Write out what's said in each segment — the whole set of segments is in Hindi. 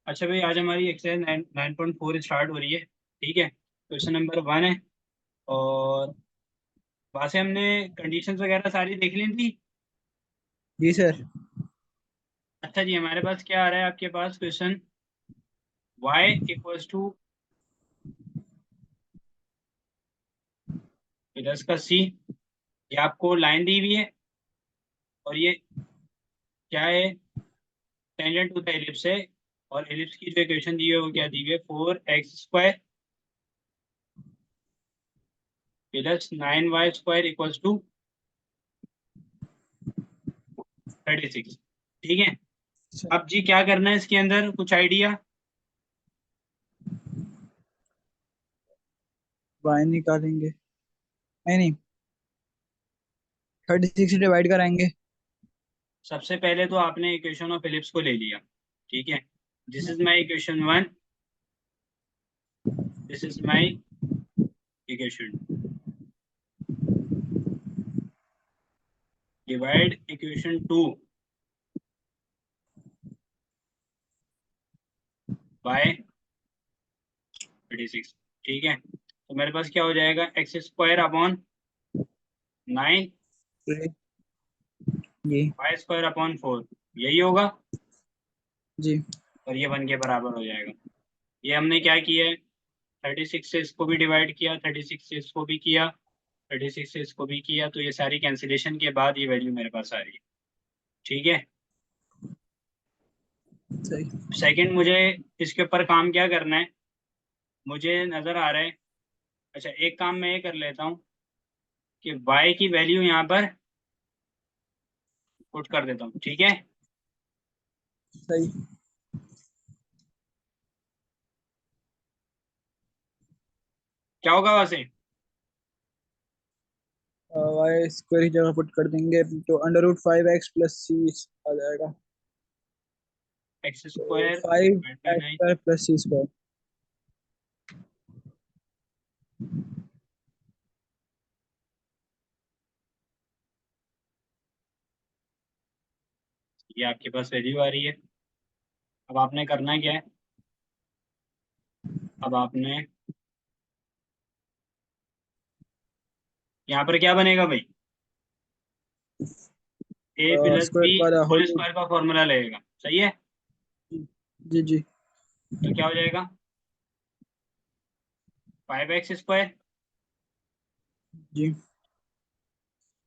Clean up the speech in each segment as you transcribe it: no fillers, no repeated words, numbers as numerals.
अच्छा भाई, आज हमारी एक्सरसाइज 9.4 स्टार्ट हो रही है। ठीक है, क्वेश्चन नंबर 1 है। और वहाँ से हमने कंडीशंस वगैरह सारी देख ली थी। जी सर। अच्छा जी, हमारे पास क्या आ रहा है आपके पास question. y equals to plus का c। ये आपको लाइन दी हुई है और ये क्या है, टेंजेंट टू द एलिप्स है। और एलिप्स की जो इक्वेशन दी हुई है वो क्या दी हुई है, 4x² plus 9y² equals to 36। ठीक है। अब जी क्या करना है इसके अंदर, कुछ आइडिया। वाई निकालेंगे। नहीं नहीं, 36 से डिवाइड कराएंगे। सबसे पहले तो आपने इक्वेशन ऑफ एलिप्स को ले लिया। ठीक है, this is my equation 1, this is my equation 2। Divide equation 2 by 36। ठीक है, तो मेरे पास क्या हो जाएगा, x² अपॉन 9 जी y² अपॉन 4, यही होगा। जी। और ये 1 के बराबर हो जाएगा। ये हमने क्या किया है, 36 से इसको भी डिवाइड किया, 36 से इसको भी किया, 36 से इसको भी किया, तो ये सारी कैंसिलेशन के बाद ये वैल्यू मेरे पास आ रही है। ठीक है। सही। सेकंड, मुझे इसके ऊपर काम क्या करना है, मुझे नज़र आ रहा है। अच्छा, एक काम मैं ये कर लेता हूँ कि y की वैल्यू यहाँ पर पुट कर देता हूँ। ठीक है। सही। क्या होगा वैसे, वाई स्क्वायर की जगह पुट कर देंगे तो under root 5x plus C आ जाएगा। एक्स तो square five divide by X 9। Square plus C square. ये आपके पास वैल्यू आ रही है। अब आपने करना क्या है, अब आपने यहाँ पर क्या बनेगा भाई, a प्लस स्क्वायर बी का होल होल रूट। स्क्वायर का फॉर्मूला लगेगा। सही है। जी जी तो क्या हो जाएगा, 5x² जी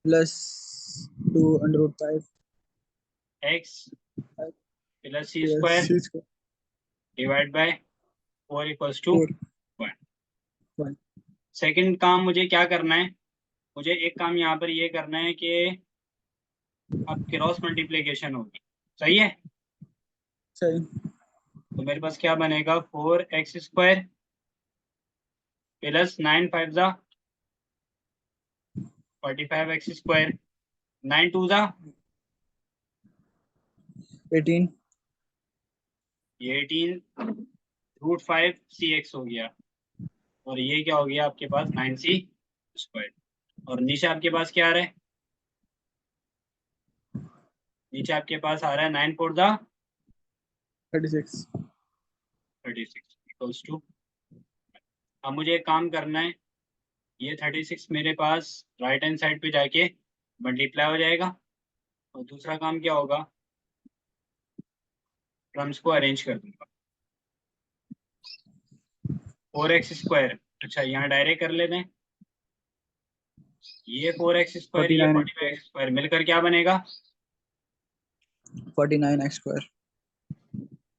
plus 2 under root 5 x plus C plus square C square divide by 4 equals to four 1। One. Second काम मुझे क्या करना है, मुझे एक काम यहाँ पर ये करना है कि अब क्रॉस मल्टीप्लिकेशन होगी। सही है। सही। तो मेरे पास क्या बनेगा, 4x² प्लस 9 5 45x², 9 2 18। ये 18√5 cx हो गया। और ये क्या हो गया आपके पास, 9c²। और नीचे आपके पास क्या आ रहा है, नीचे आपके पास आ रहा है 36। 9 4 36 इक्वल्स टू। अब मुझे एक काम करना है, ये 36 मेरे पास राइट हैंड साइड पे जाके मल्टीप्लाई हो जाएगा। और दूसरा काम क्या होगा, टर्म्स को अरेंज कर दूंगा। 4x², अच्छा यहाँ डायरेक्ट कर लेते हैं। ये 4x², फोर्टी ये nine x forty five square x square मिलकर क्या बनेगा, 49x²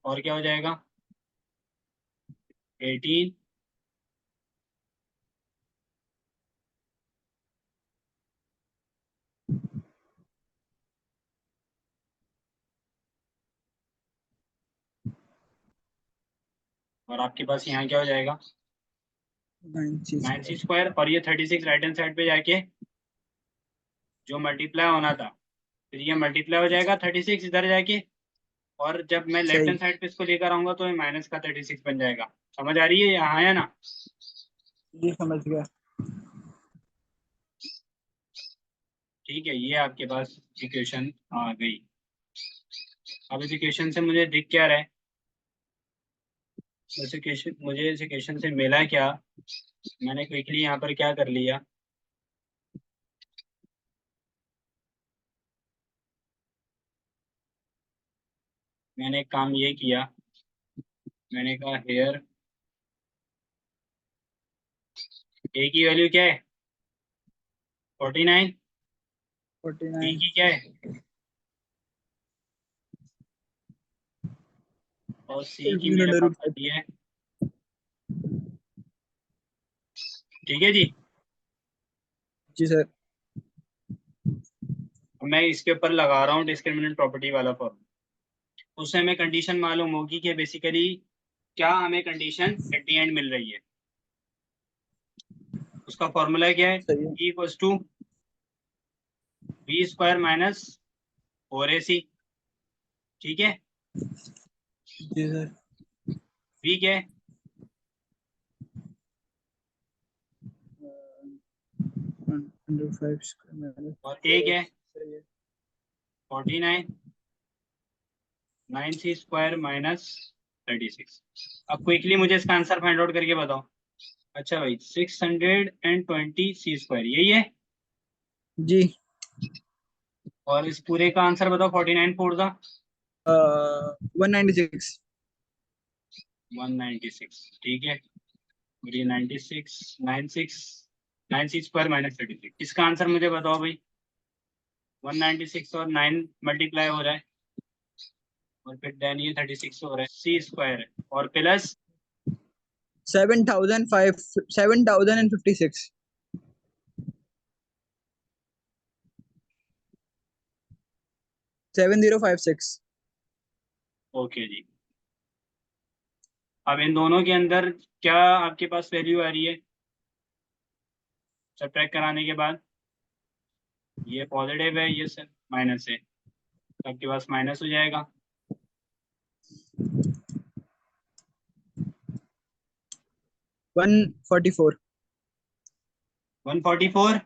और क्या हो जाएगा, 18। और आपके पास यहाँ क्या हो जाएगा, 9c नाइन सी स्क्वायर स्क्वायर और ये 36 राइट हैंड साइड पे जाके जो मल्टीप्लाई होना था, फिर ये मल्टीप्लाई हो जाएगा 36 इधर जाके। और जब मैं लेफ्ट सही। हैंड साइड पे इसको लेकर आऊंगा तो ये माइनस का 36 बन जाएगा। समझ आ रही है यहाँ है ना। जी समझ गया। ठीक है, ये आपके पास इक्वेशन आ गई। अब इस इक्वेशन से मुझे दिख क्या रहा है, मुझे इस इक्वेशन से मिला क्या, मैंने क्विकली यहाँ पर क्या कर लिया, मैंने एक काम ये किया, मैंने कहा हेयर ए की वैल्यू क्या है 49, बी 49 की क्या है और सी की 18 मेरे अंडर पास रूट 5। आती है। ठीक है जी। जी सर। मैं इसके ऊपर लगा रहा हूँ डिस्क्रिमिनेंट प्रॉपर्टी वाला फॉर्म, उससे हमें कंडीशन मालूम होगी कि बेसिकली क्या हमें कंडीशन एट द एंड मिल रही है। उसका फॉर्मूला क्या है, सही है। E equals to B square minus 4ac। ठीक है, जी सर। बी क्या है अंडर 5 स्क्वायर माइनस और ए क्या 4x। है सही है। 49, 9c स्क्वायर माइनस 36। अब क्विकली मुझे इसका आंसर फाइंड आउट करके बताओ। अच्छा भाई 620c स्क्वायर यही है, जी। और इस पूरे का आंसर बताओ 49 फोर द 196। 196। ठीक है, और ये 96 96 स्क्वायर माइनस 36, इसका आंसर मुझे बताओ भाई। 196 और 9 मल्टीप्लाई हो रहा है और फिर देन ये 36 हो रहा है, सी स्क्वायर और प्लस 7056। 7056। ओके जी। अब इन दोनों के अंदर क्या आपके पास वैल्यू आ रही है सब्ट्रैक्ट कराने के बाद, ये पॉजिटिव है ये माइनस है, तो आपके पास माइनस हो जाएगा। 144। 144।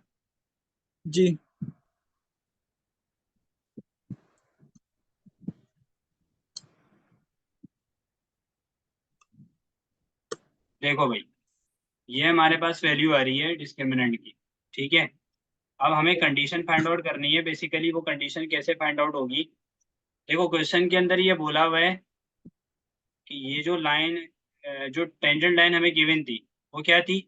जी। देखो भाई, ये हमारे पास वैल्यू आ रही है डिस्क्रिमिनेंट की। ठीक है, अब हमें कंडीशन फाइंड आउट करनी है। बेसिकली वो कंडीशन कैसे फाइंड आउट होगी, देखो क्वेश्चन के अंदर ये बोला हुआ है कि ये जो लाइन, जो टेंजेंट लाइन हमें गिवन थी वो क्या थी,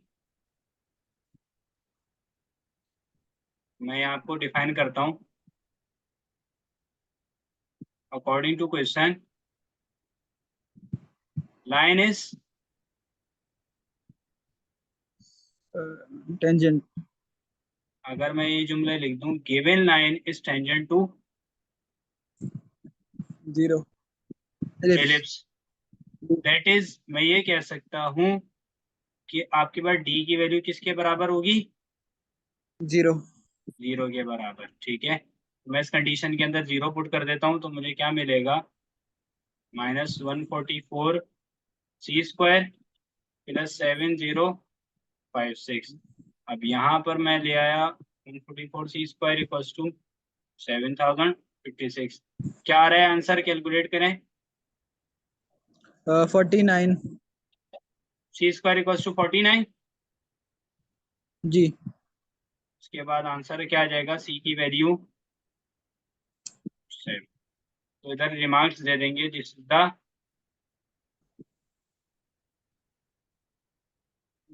मैं आपको डिफाइन करता हूँ। According to question line is, tangent. अगर मैं ये जुमले लिख दूं, given line is tangent to 0 ellipse. Ellipse, that is मैं ये कह सकता हूँ कि आपके पास डी की वैल्यू किसके बराबर होगी, 0। 0 के बराबर। ठीक है, मैं इस कंडीशन के अंदर 0 पुट कर देता हूँ तो मुझे क्या मिलेगा, -144c² प्लस 7056। अब यहाँ पर मैं ले आया 144c² इक्वल्स टू 7056। क्या आ रहा है आंसर, कैलकुलेट करें। 49। c² equals to 49। जी। उसके बाद आंसर क्या आ जाएगा, सी की वैल्यू 7। तो इधर रिमार्क्स दे देंगे, this is the,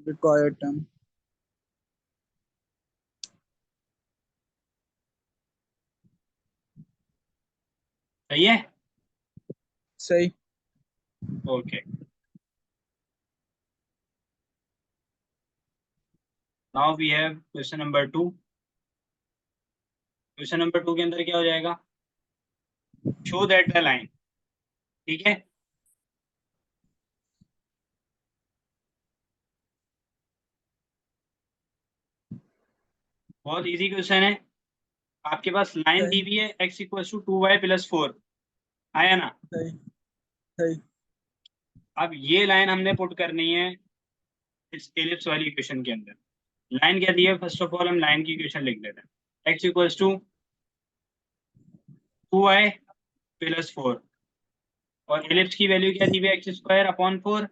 required term. सही है। सही। Okay, now we have question number 2। Question number 2 के अंदर क्या हो जाएगा, शो दैट द लाइन। ठीक है, बहुत इजी क्वेश्चन है। आपके पास लाइन दी सही। हुई है x equals to 2y plus 4, आया ना। सही। सही। अब ये लाइन हमने पुट करनी है इस एलिप्स वाली इक्वेशन के अंदर। लाइन क्या दी है, फर्स्ट ऑफ ऑल हम लाइन की इक्वेशन लिख देते हैं, x equals to 2y plus 4, और एलिप्स की वैल्यू क्या दी हुई है, x² upon 4।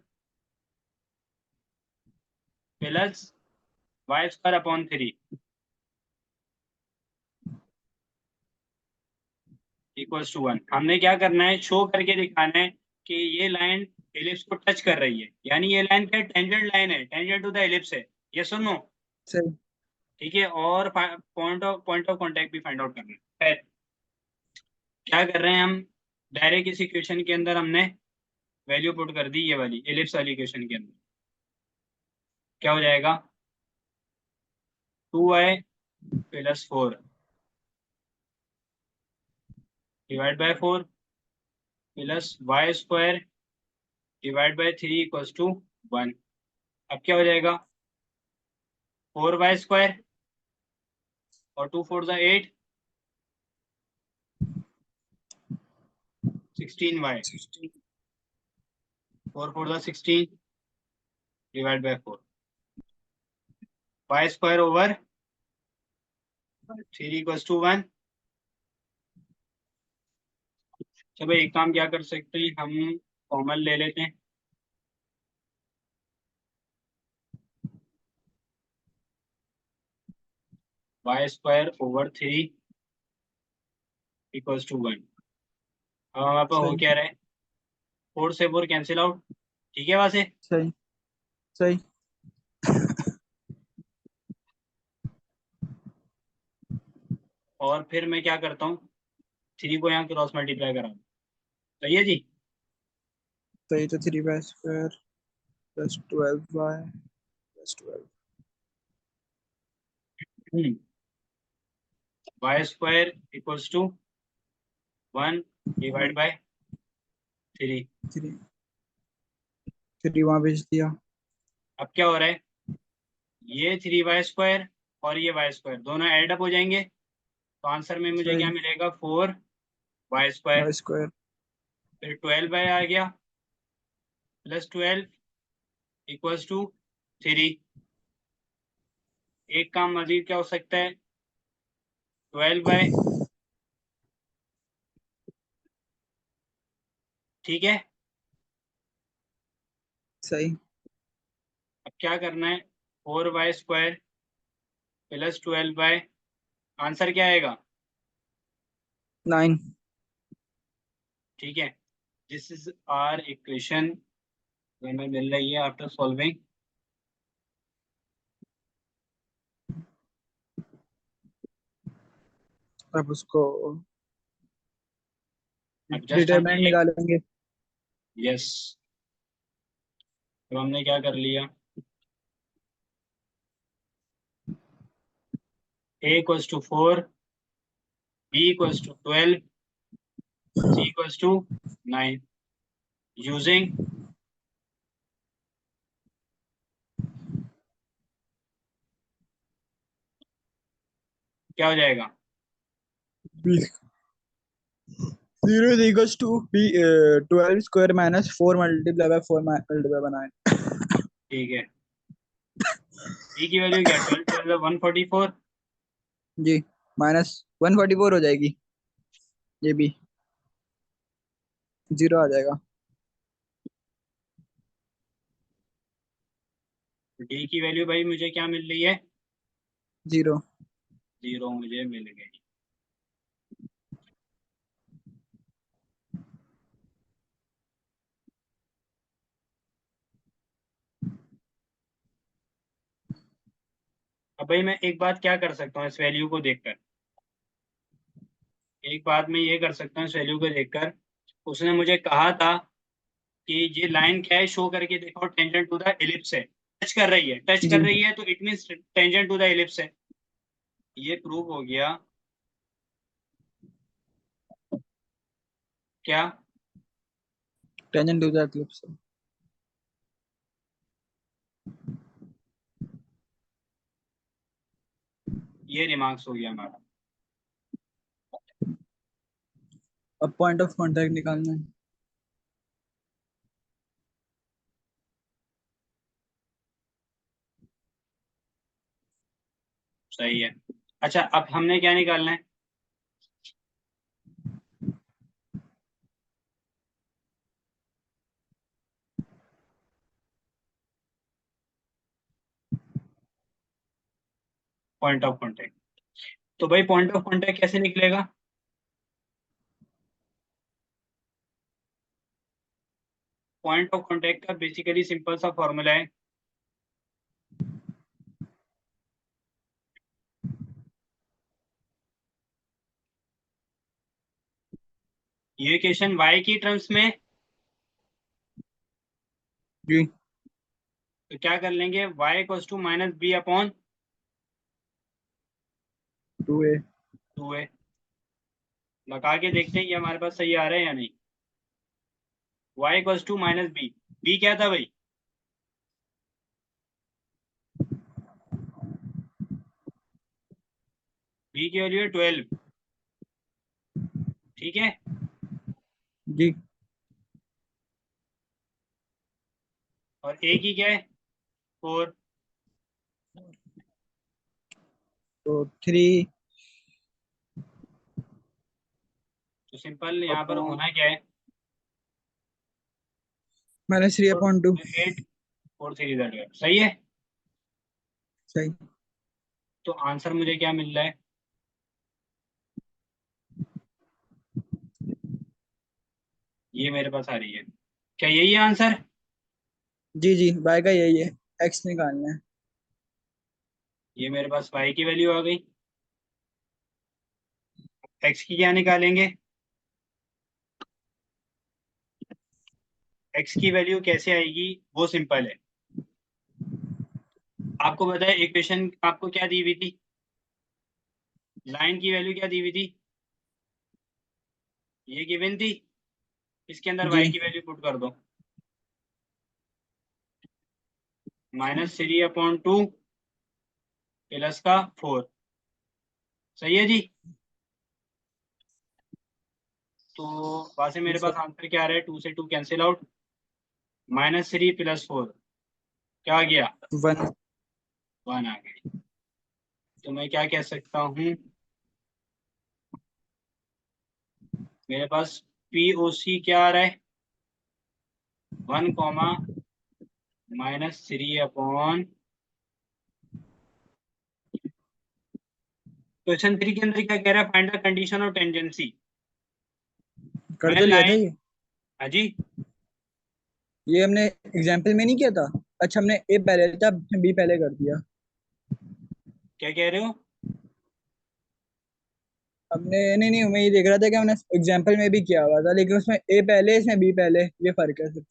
Plus Y square upon 3 equals to 1। हमने क्या करना है, शो करके दिखाना है कि ये लाइन एलिप्स को टच कर रही है, यानी ये लाइन क्या टेंजेंट लाइन है, टेंजेंट टू द एलिप्स है, ये सुनो। सही। ठीक है, और पॉइंट ऑफ कांटेक्ट भी फाइंड आउट करना है। फिर क्या कर रहे हैं हम, डायरेक्ट इस इक्वेशन के अंदर हमने वैल्यू पुट कर दी, ये वाली एलिप्स वाली इक्वेशन के अंदर। क्या हो जाएगा, 2y+4 divide by 4 plus Y square divide by 3 equals to 1। अब क्या हो जाएगा, 4y² और 2 4 ज़ा 8, 16y, 16। 4 4 ज़ा 16 divide by 4, Y square over 3 equals to 1। चलो एक काम क्या कर सकते हैं, हम कॉमन ले लेते हैं। Y square over 3 equals to 1। अब हमारे पास हो सही क्या रहा है, 4 से 4 कैंसिल आउट। ठीक है वहां से। सही सही। और फिर मैं क्या करता हूँ, 3 को यहाँ क्रॉस मल्टीप्लाई करा दूँ। सही है जी। सही, तो 3y² plus 12y plus 12। Y square equals to 1 divide 1 by 3। 3 3 वहाँ भेज दिया। अब क्या हो रहा है, ये 3y² और ये y² दोनों ऐड अप हो जाएंगे, तो आंसर में मुझे क्या सही। मिलेगा, 4y²। y²। फिर 12y आ गया, प्लस 12 इक्वल्स टू 3। एक काम मजीद क्या हो सकता है, 12y। ठीक है। सही। अब क्या करना है, 4y² प्लस 12y, आंसर क्या आएगा। 9। ठीक है, दिस इज आर इक्वेशन हमें मिल रही है आफ्टर सॉल्विंग। अब उसको अब जस्ट हमने डिटरमिनेंट एक, निकालेंगे। यस, तो हमने क्या कर लिया, a equals to 4, b equals to 12, c equals to 9, using क्या हो जाएगा, 0 is equals to b 12 square minus 4 multiplied by 4 multiplied by 9। ठीक है। b की वैल्यू क्या, 12 12 144, जी, -144 हो जाएगी, ये भी 0 आ जाएगा। d की वैल्यू भाई मुझे क्या मिल रही है, 0। 0 मुझे मिल गई। अब भाई मैं एक बात क्या कर सकता हूँ इस वैल्यू को देखकर, एक बात मैं ये कर सकता हूँ इस वैल्यू को देखकर, उसने मुझे कहा था कि ये लाइन क्या है, शो करके देखो टेंजेंट टू द एलिप्स है, टच कर रही है, टच कर जी, रही है तो it means tangent to the ellipse है। ये प्रूव हो गया। क्या, टेंजेंट टू द एक्लिप्स। ये रिमार्क्स हो गया हमारा। अब पॉइंट ऑफ कांटेक्ट निकालना है। सही है। अच्छा अब हमने क्या निकालना है, पॉइंट ऑफ कॉन्टेक्ट। तो भाई पॉइंट ऑफ कॉन्टेक्ट कैसे निकलेगा? पॉइंट ऑफ कॉन्टेक्ट का बेसिकली सिंपल सा फॉर्मूला है, ये इक्वेशन y की टर्म्स में, जी तो क्या कर लेंगे, y equals to minus B upon 2a 2a। लगा के देखते हैं ये हमारे पास सही आ रहा है या नहीं। y equals to minus B क्या था भाई? बी की वैल्यू है 12, ठीक है। जी। और a की क्या है, 4। तो 3 तो सिंपल यहाँ पर अपॉन होना क्या है, -3/2। 8 4 3 12, सही है। सही। तो आंसर मुझे क्या मिल रहा है, ये मेरे पास आ रही है, क्या यही है आंसर? जी जी, y का यही है, x निकालना है। ये मेरे पास y की वैल्यू आ गई, x की क्या निकालेंगे? x की वैल्यू कैसे आएगी, वो सिंपल है। आपको पता है इक्वेशन आपको क्या दी हुई थी, लाइन की वैल्यू क्या दी हुई थी, ये गिवन थी। इसके अंदर जी y की वैल्यू पुट कर दो, -3/2 प्लस का 4, सही है जी। तो वहां से जी मेरे सर। पास आंसर क्या आ रहा है, 2 से 2 कैंसिल आउट, -3 + 4 क्या आ गया, 1। 1 आ गया। तो मैं क्या कह सकता हूँ, मेरे पास पी ओ सी क्या आ रहा है, 1 कॉमा -3/, क्वेश्चन 3 के अंदर क्या कह रहा है, find the condition of tangency कर तो व्हेन लिया था लाइन। ये। हाँ जी, ये हमने एग्जाम्पल में नहीं किया था। अच्छा, हमने a पहले था, b पहले कर दिया। क्या कह रहे हो? हमने नहीं नहीं, मैं ये देख रहा था कि हमने एग्जाम्पल में भी किया हुआ था, लेकिन उसमें a पहले, इसमें b पहले, ये फर्क है सिर्फ।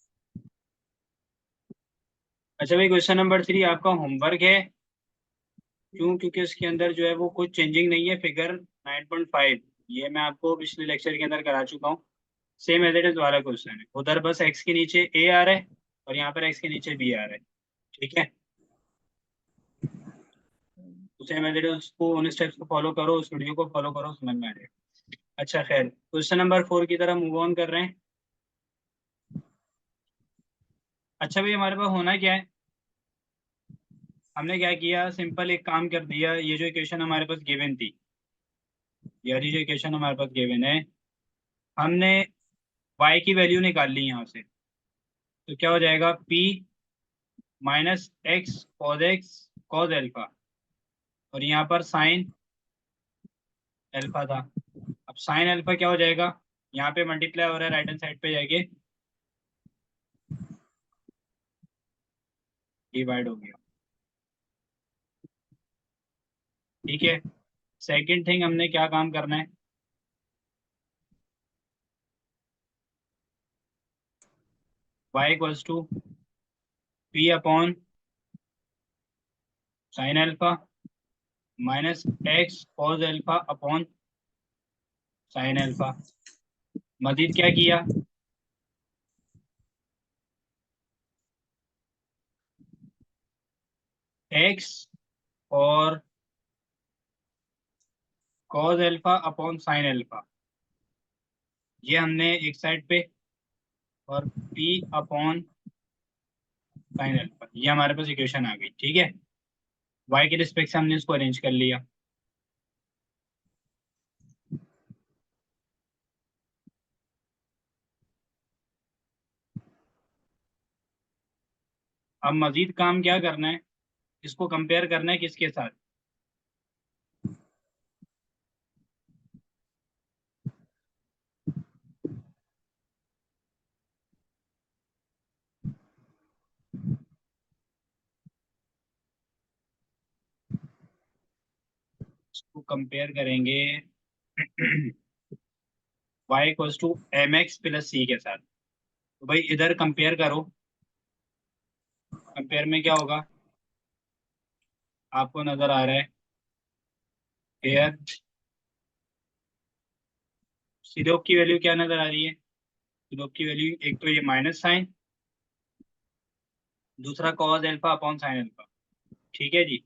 अच्छा भाई, क्वेश्चन नंबर 3 आपका होमवर्क है, क्यों? क्योंकि उसके अंदर जो है वो कुछ चेंजिंग नहीं है, फिगर 9.5 ये मैं आपको पिछले लेक्चर के अंदर करा चुका हूँ। सेम एज इट इज वाला क्वेश्चन है, उधर बस x के नीचे a आ रहा है और यहाँ पर x के नीचे b आ रहा है, ठीक है। तो सेम एज इट इज उसको, उन स्टेप्स को फॉलो करो, उस वीडियो को फॉलो करो, समझ में आ जाएगा। अच्छा खैर, क्वेश्चन नंबर 4 की तरफ मूव ऑन कर रहे हैं। अच्छा भाई, हमारे पास होना क्या है, हमने क्या किया, सिंपल एक काम कर दिया, ये जो इक्वेशन हमारे पास गिवन थी, यार ये जो इक्वेशन हमारे पास गिवन है, हमने y की वैल्यू निकाल ली यहाँ से। तो क्या हो जाएगा, p -x cos एल्फा, और यहाँ पर साइन एल्फा था। अब साइन एल्फा क्या हो जाएगा, यहाँ पे मल्टीप्लाई हो रहा है, राइट हैंड साइड पे जाके डिवाइड हो गया, ठीक है। सेकंड थिंग, हमने क्या काम करना है, y equals to p upon sine alpha -x cos alpha upon sine alpha. मजीद क्या किया, x और cos alpha upon sine alpha, ये हमने एक साइड पे, और p अपॉन साइन एल्फा, ये हमारे पास इक्वेशन आ गई, ठीक है। y के रिस्पेक्ट से हमने इसको अरेंज कर लिया। अब मजीद काम क्या करना है, इसको कंपेयर करना है किसके साथ, इसको कंपेयर करेंगे y equals to M X plus C के साथ। तो भाई इधर कंपेयर करो, कंपेयर में क्या होगा आपको नजर आ रहा है हेयर, स्लोप की वैल्यू क्या नजर आ रही है, स्लोप की वैल्यू एक तो ये माइनस साइन, दूसरा cos alpha upon sine alpha. ठीक है जी।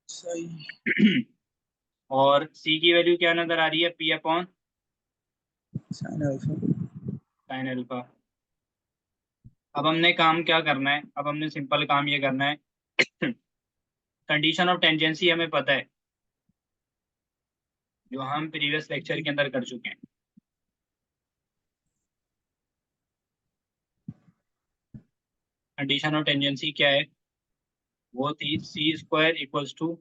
सही। और सी की वैल्यू क्या नजर आ रही है, P upon sine alpha. Sine alpha. अब हमने काम क्या करना है, अब हमने सिंपल काम ये करना है कंडीशन ऑफ टेंजेंसी हमें पता है, जो हम प्रीवियस लेक्चर के अंदर कर चुके हैं। कंडीशन ऑफ टेंजेंसी क्या है, वो थी C square equals to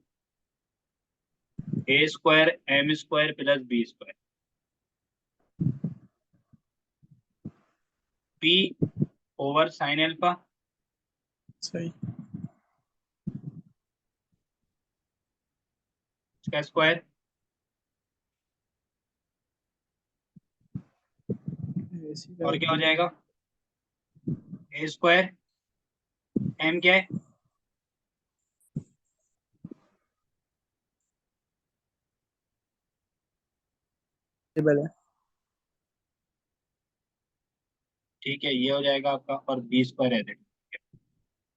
A square M square plus B square, P over sine alpha सही। का स्क्वायर, ऐसी और रख क्या हो दी। जाएगा ए स्क्वायर, एम क्या है टेबल है। ठीक है, ये हो जाएगा आपका, और बी स्क्वायर है।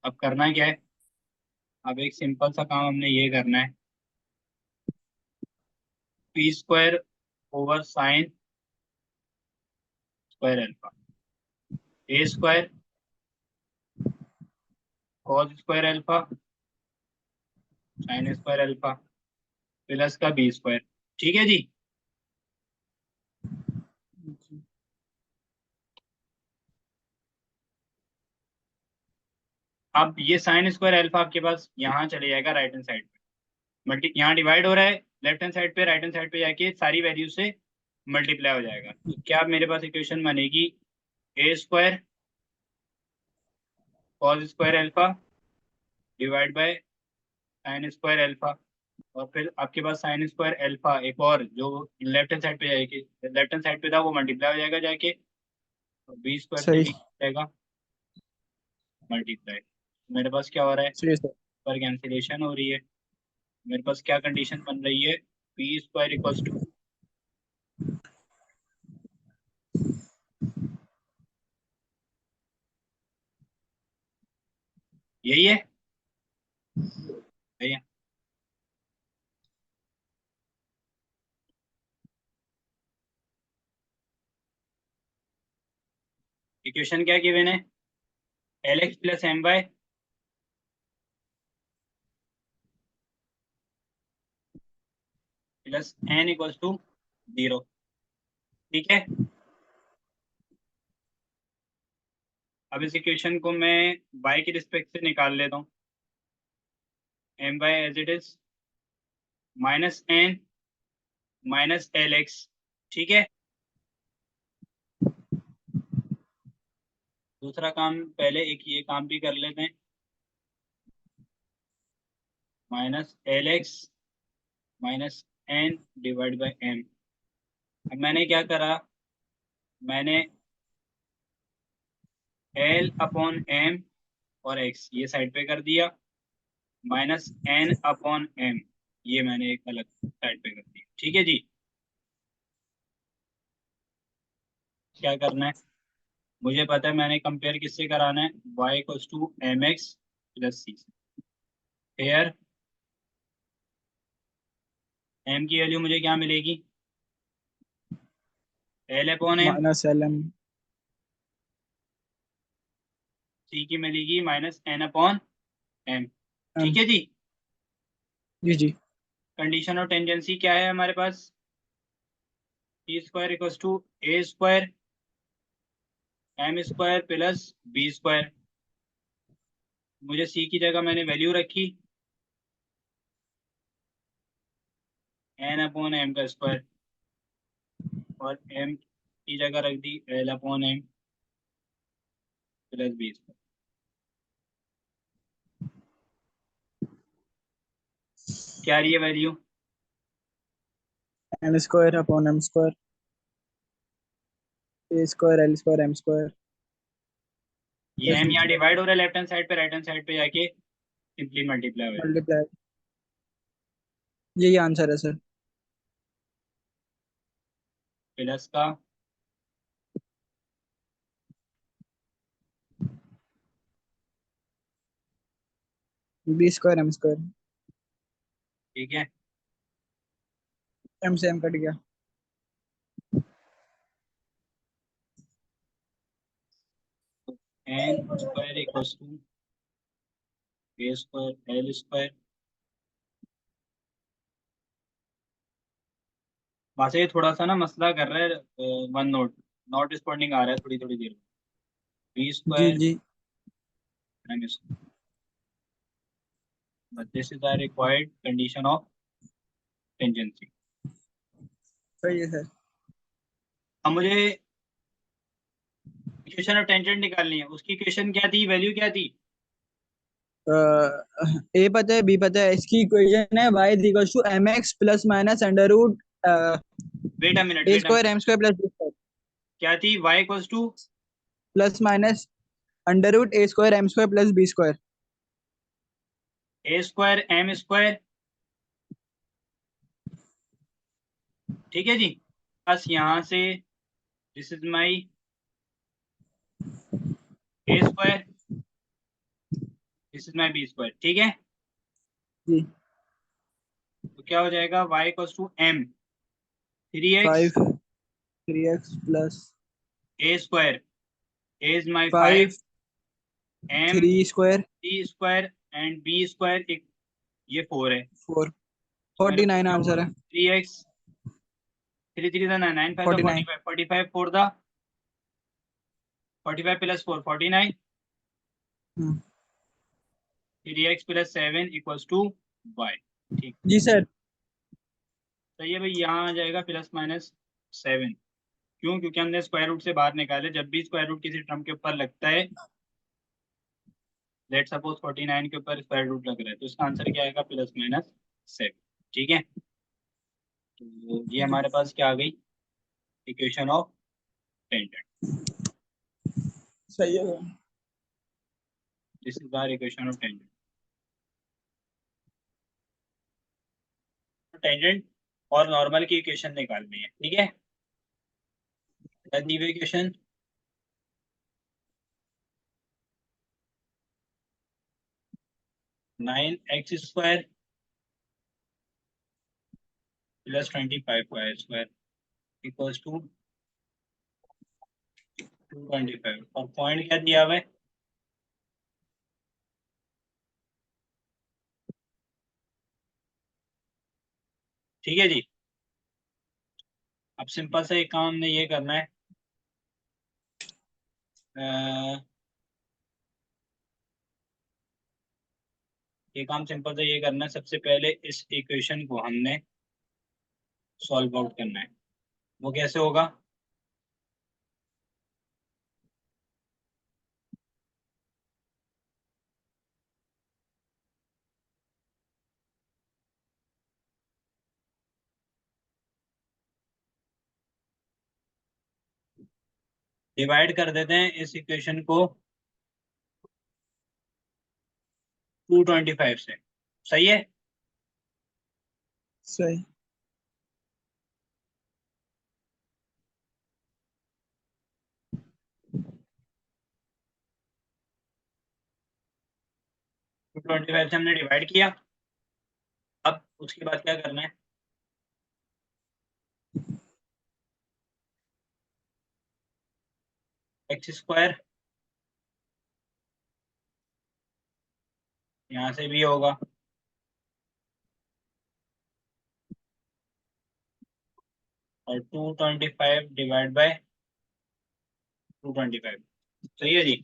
अब करना क्या है, अब एक सिंपल सा काम हमने ये करना है, P square over sine square alpha, A square cos square alpha sine square alpha plus का बी स्क्वायर। ठीक है जी। जी। अब ये साइन स्क्वायर एल्फा आपके पास यहाँ चले जाएगा राइट हैंड साइड पे, मल्टी यहाँ डिवाइड हो रहा है लेफ्ट हैंड साइड पे, राइट हैंड साइड पे जाके सारी वैल्यू से मल्टीप्लाई हो जाएगा। तो क्या मेरे पास इक्वेशन बनेगी, A square cos square alpha divide by sine square alpha, और फिर आपके पास साइन स्क्वायर एल्फा एक और जो लेफ्ट हैंड साइड पे जाएगी, लेफ्ट हैंड साइड पे था वो मल्टीप्लाई हो जाएगा जाके, तो बी स्क्वायर से सही। बी जाएगा मल्टीप्लाई। मेरे पास क्या हो रहा है, सही सर। पर कैंसिलेशन हो रही है, मेरे पास क्या कंडीशन बन रही है, पी स्क्वायर इक्वल्स टू, यही है भैया। इक्वेशन क्या गिवन है, L X plus M Y plus N equals to 0। ठीक है, अब इस इक्वेशन को मैं y के रिस्पेक्ट से निकाल लेता हूँ, M Y as it is minus N minus L X. ठीक है, दूसरा काम पहले एक ये काम भी कर लेते हैं, minus L X minus N divide by M. अब मैंने क्या करा, मैंने एल अपॉन एम और एक्स ये साइड पे कर दिया, माइनस एन अपॉन एम ये मैंने एक अलग साइड पे कर दिया। ठीक है जी। क्या करना है, मुझे पता है मैंने कंपेयर किससे कराना है, y equals to M X plus C. Here m की वैल्यू मुझे क्या मिलेगी, L upon M, minus L M. C की मिलेगी minus N upon M. M. ठीक है जी। जी जी। कंडीशन ऑफ टेंजेंसी क्या है हमारे पास, T square equals to A square M square plus B square. मुझे सी की जगह मैंने वैल्यू रखी एन अपॉन एम का स्क्वायर, और एम की जगह रख दी L upon M plus B square. क्या रही है value? N square upon M square, A square L square M square ये प्लस m बी यहाँ स्क्वायर डिवाइड हो रहा है लेफ्ट हैंड साइड पे, राइट हैंड साइड पे जाके सिंपली मल्टीप्लाई हो जाएगा। मल्टीप्लाई। यही आंसर है सर। प्लस का बी स्क्वायर एम स्क्वायर, ठीक है, एम से एम कट गया। N square equals to A square L square. वहां से थोड़ा सा ना मसला कर रहा है, वन नोट नॉट रिस्पॉन्डिंग आ रहा है थोड़ी थोड़ी देर में। बी जी स्क्वायर जी M square, but this is the required condition of tangency. सही है सर। अब मुझे इक्वेशन ऑफ टेंजेंट निकालनी है, उसकी इक्वेशन क्या थी, वैल्यू क्या थी? ए पता है, बी पता है, इसकी इक्वेशन है y equals to M X plus minus under root wait a minute, A wait a square minute. M square plus B square क्या थी? y equals to plus minus under root A square M square plus B square. A square M square, ठीक है जी। बस यहाँ से this is my A square, this is my B square, ठीक है। जी तो क्या हो जाएगा? y equals to M 3x 5 3x plus A square, A is my 5, 5 M 3 square C square and B square, एक ये 4 है। 4 तो मेरे पास 49 क्या होगा? आंसर है। 3x, 3 3 9, 9 5 49 45, 45 4 the 45 plus 4 49, 3x plus 7 equals to y, ठीक। जी सर। सही है भाई, यहाँ आ जाएगा प्लस माइनस 7। क्यों? क्योंकि हमने स्क्वायर रूट से बाहर निकाले, जब भी स्क्वायर रूट किसी टर्म के ऊपर लगता है, लेट सपोज 49 के ऊपर स्क्वायर रूट लग रहा है, तो इसका आंसर क्या आएगा? प्लस माइनस 7, ठीक है। तो ये जी हमारे पास क्या आ गई? Equation of tangent. सही है sir. This is our equation of tangent. Tangent और नॉर्मल की इक्वेशन निकालनी है, ठीक है। क्या दी हुई equation? 9x² plus 25y² equals to 225, और पॉइंट क्या दिया हुआ है? ठीक है जी। अब सिंपल से एक काम हमने ये करना है, ये काम सिंपल से ये करना है, सबसे पहले इस इक्वेशन को हमने सॉल्व आउट करना है। वो कैसे होगा? डिवाइड कर देते हैं इस इक्वेशन को 225 से, सही है। सही। टू ट्वेंटी फाइव से हमने डिवाइड किया। अब उसके बाद क्या करना है? x² यहाँ से भी होगा, और 225 डिवाइड बाय 225, सही है जी।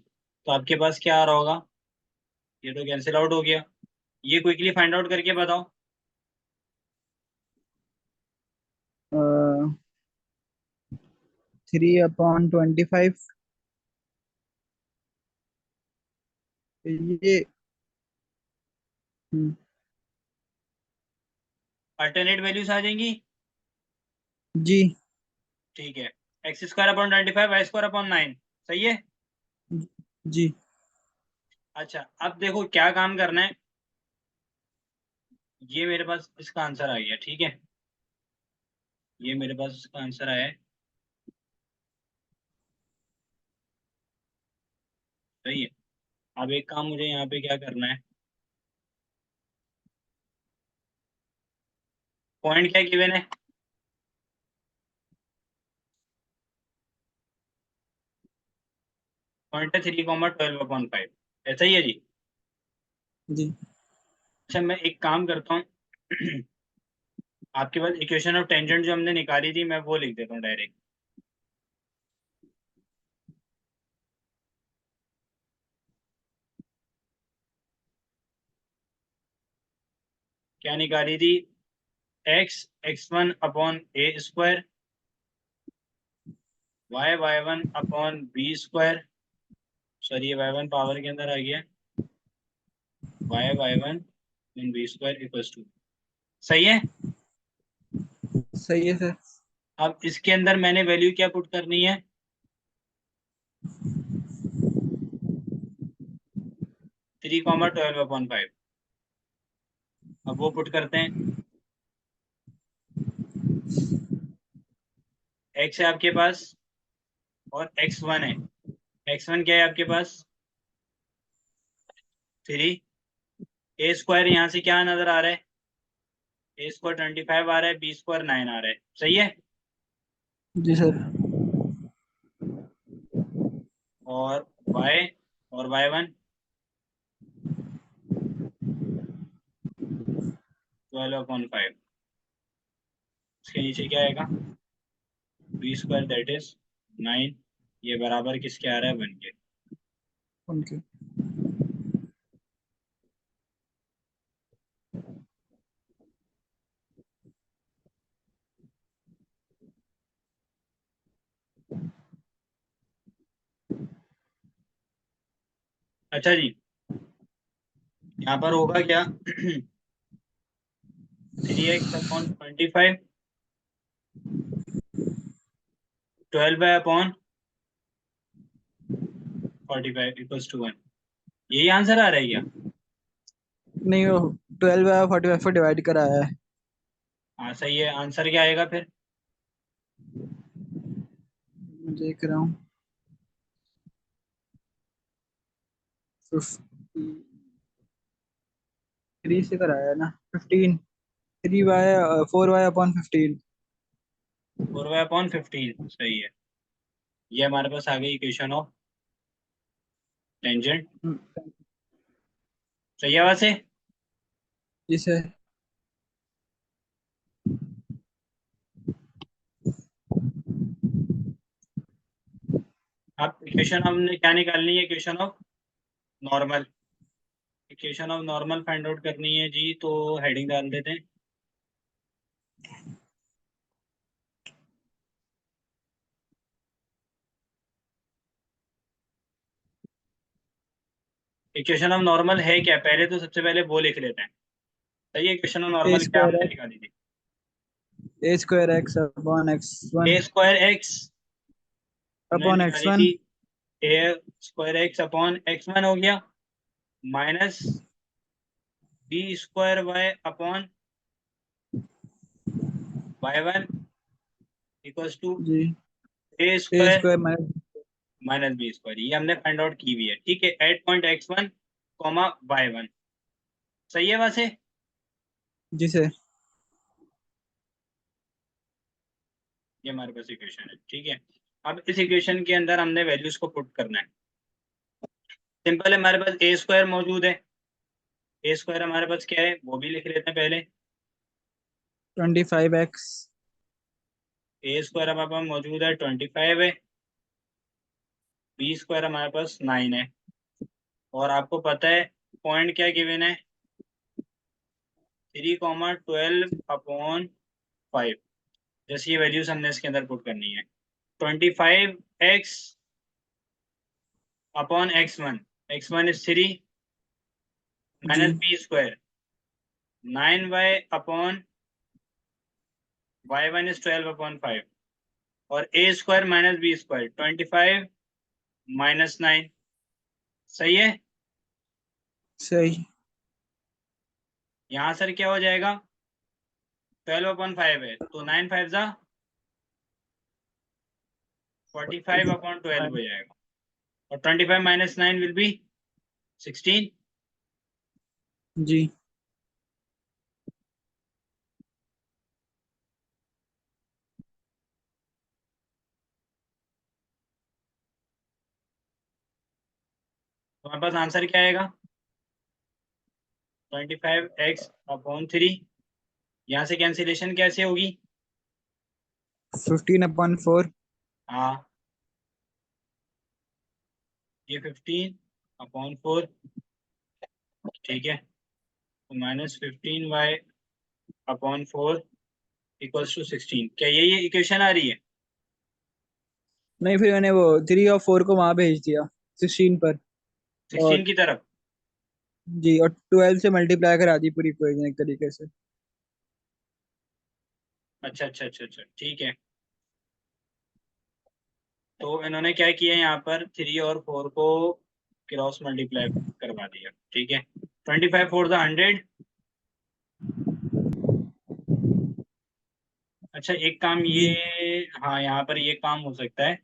तो आपके पास क्या आ रहा होगा? ये तो कैंसिल आउट हो गया। ये क्विकली फाइंड आउट करके बताओ। 3/25, ये अल्टरनेट वैल्यूज आ जाएंगी। जी ठीक है, x square upon 25 Y square upon 9, सही है। जी अच्छा अब देखो क्या काम करना है, ये मेरे पास इसका आंसर आ गया, ठीक है, ये मेरे पास इसका आंसर आया है, सही है। अब एक काम मुझे यहाँ पे क्या करना है, पॉइंट क्या गिवन है, पॉइंट है 3,12/5, ऐसा ही है जी। जी अच्छा मैं एक काम करता हूँ आपके पास इक्वेशन ऑफ टेंजेंट जो हमने निकाली थी, मैं वो लिख देता हूँ डायरेक्ट। क्या निकाली थी, x(x1) upon A square, y(y1) upon B square, sorry ये y1 पावर के अंदर आ गया, y(y1) upon B square equals to, सही है। सही है सर। अब इसके अंदर मैंने वैल्यू क्या पुट करनी है, 3,12/5, अब वो पुट करते हैं। x है आपके पास और x1 है, x1 क्या है आपके पास 3, ए स्क्वायर यहाँ से क्या नजर आ रहा है, ए स्क्वायर 25 आ रहा है, बी स्क्वायर 9 आ रहा है, सही है। जी सर। और y और y1 12/5, उसके नीचे क्या आएगा, बी स्क्वायर दैट इज 9, ये बराबर किसके आ रहा है 1 के। उनके। अच्छा जी, यहाँ पर होगा क्या 3x/25, 12/45 इक्वल्स टू 1, यही आंसर आ रहा है क्या। नहीं, वो 12/45 को डिवाइड कराया है। हाँ सही है, आंसर क्या आएगा फिर, मैं देख रहा हूँ। 3 से कराया है ना, 15। 4y/15। 4/15, सही है। ये हमारे पास आ गई इक्वेशन ऑफ टेंजेंट, सही है वैसे। जी सर। अब इक्वेशन हमने क्या निकालनी है, equation of normal, equation of normal find out करनी है जी, तो हेडिंग डाल देते हैं, इक्वेशन ऑफ नॉर्मल है क्या, पहले तो सबसे पहले वो लिख लेते हैं, सही है। इक्वेशन ऑफ ए नॉर्मल क्या स्क्वायर हमने एक्स निकाली थी, ए स्क्वायर एक्स अपॉन x1 ए स्क्वायर एक्स हमने अपॉन निकाली x1। थी, ए स्क्वायर एक्स अपॉन x1 हो गया, minus B square Y upon y1 equals to जी। A A square square minus. Minus B square, ये हमने फाइंड आउट की हुई है, ठीक है, eight point x1 comma y1, सही है वैसे। जी सर। ये हमारे पास इक्वेशन है, ठीक है। अब इस इक्वेशन के अंदर हमने वैल्यूज को पुट करना है, सिंपल है, हमारे पास ए स्क्वायर मौजूद है, ए स्क्वायर हमारे पास क्या है वो भी लिख लेते हैं पहले, 25x। ए स्क्वायर हमारे पास मौजूद है 25 है, बी स्क्वायर हमारे पास 9 है, और आपको पता है पॉइंट क्या गिवन है, 3,12/5, जैसे ये वैल्यूज हमने इसके अंदर पुट करनी है, 25x upon x1, x1 is 3 जी minus B square, 9y upon y1 is 12/5 और a स्क्वायर माइनस b स्क्वायर 25 माइनस 9। सही है। सही। यहाँ सर क्या हो जाएगा, 12/5 है तो 9 5 जा 45/12 हो जाएगा और 25 माइनस 9 विल बी 16। जी। तो हमारे पास आंसर क्या आएगा, 25x/3। यहाँ से कैंसिलेशन कैसे होगी, 15/4। हाँ ये 15/4, ठीक है। तो -15y/4 इक्वल्स टू 16। क्या ये इक्वेशन आ रही है। नहीं, फिर मैंने वो 3 और 4 को वहां भेज दिया 16 पर। 16 और की तरफ। जी, और 12 से मल्टीप्लाई करा दी पूरी इक्वेशन एक तरीके से। अच्छा अच्छा अच्छा अच्छा, ठीक है। तो इन्होंने क्या किया, यहाँ पर 3 और 4 को क्रॉस मल्टीप्लाई करवा दिया, ठीक है। 25 4 100। अच्छा एक काम ये, जी। हाँ यहाँ पर ये काम हो सकता है।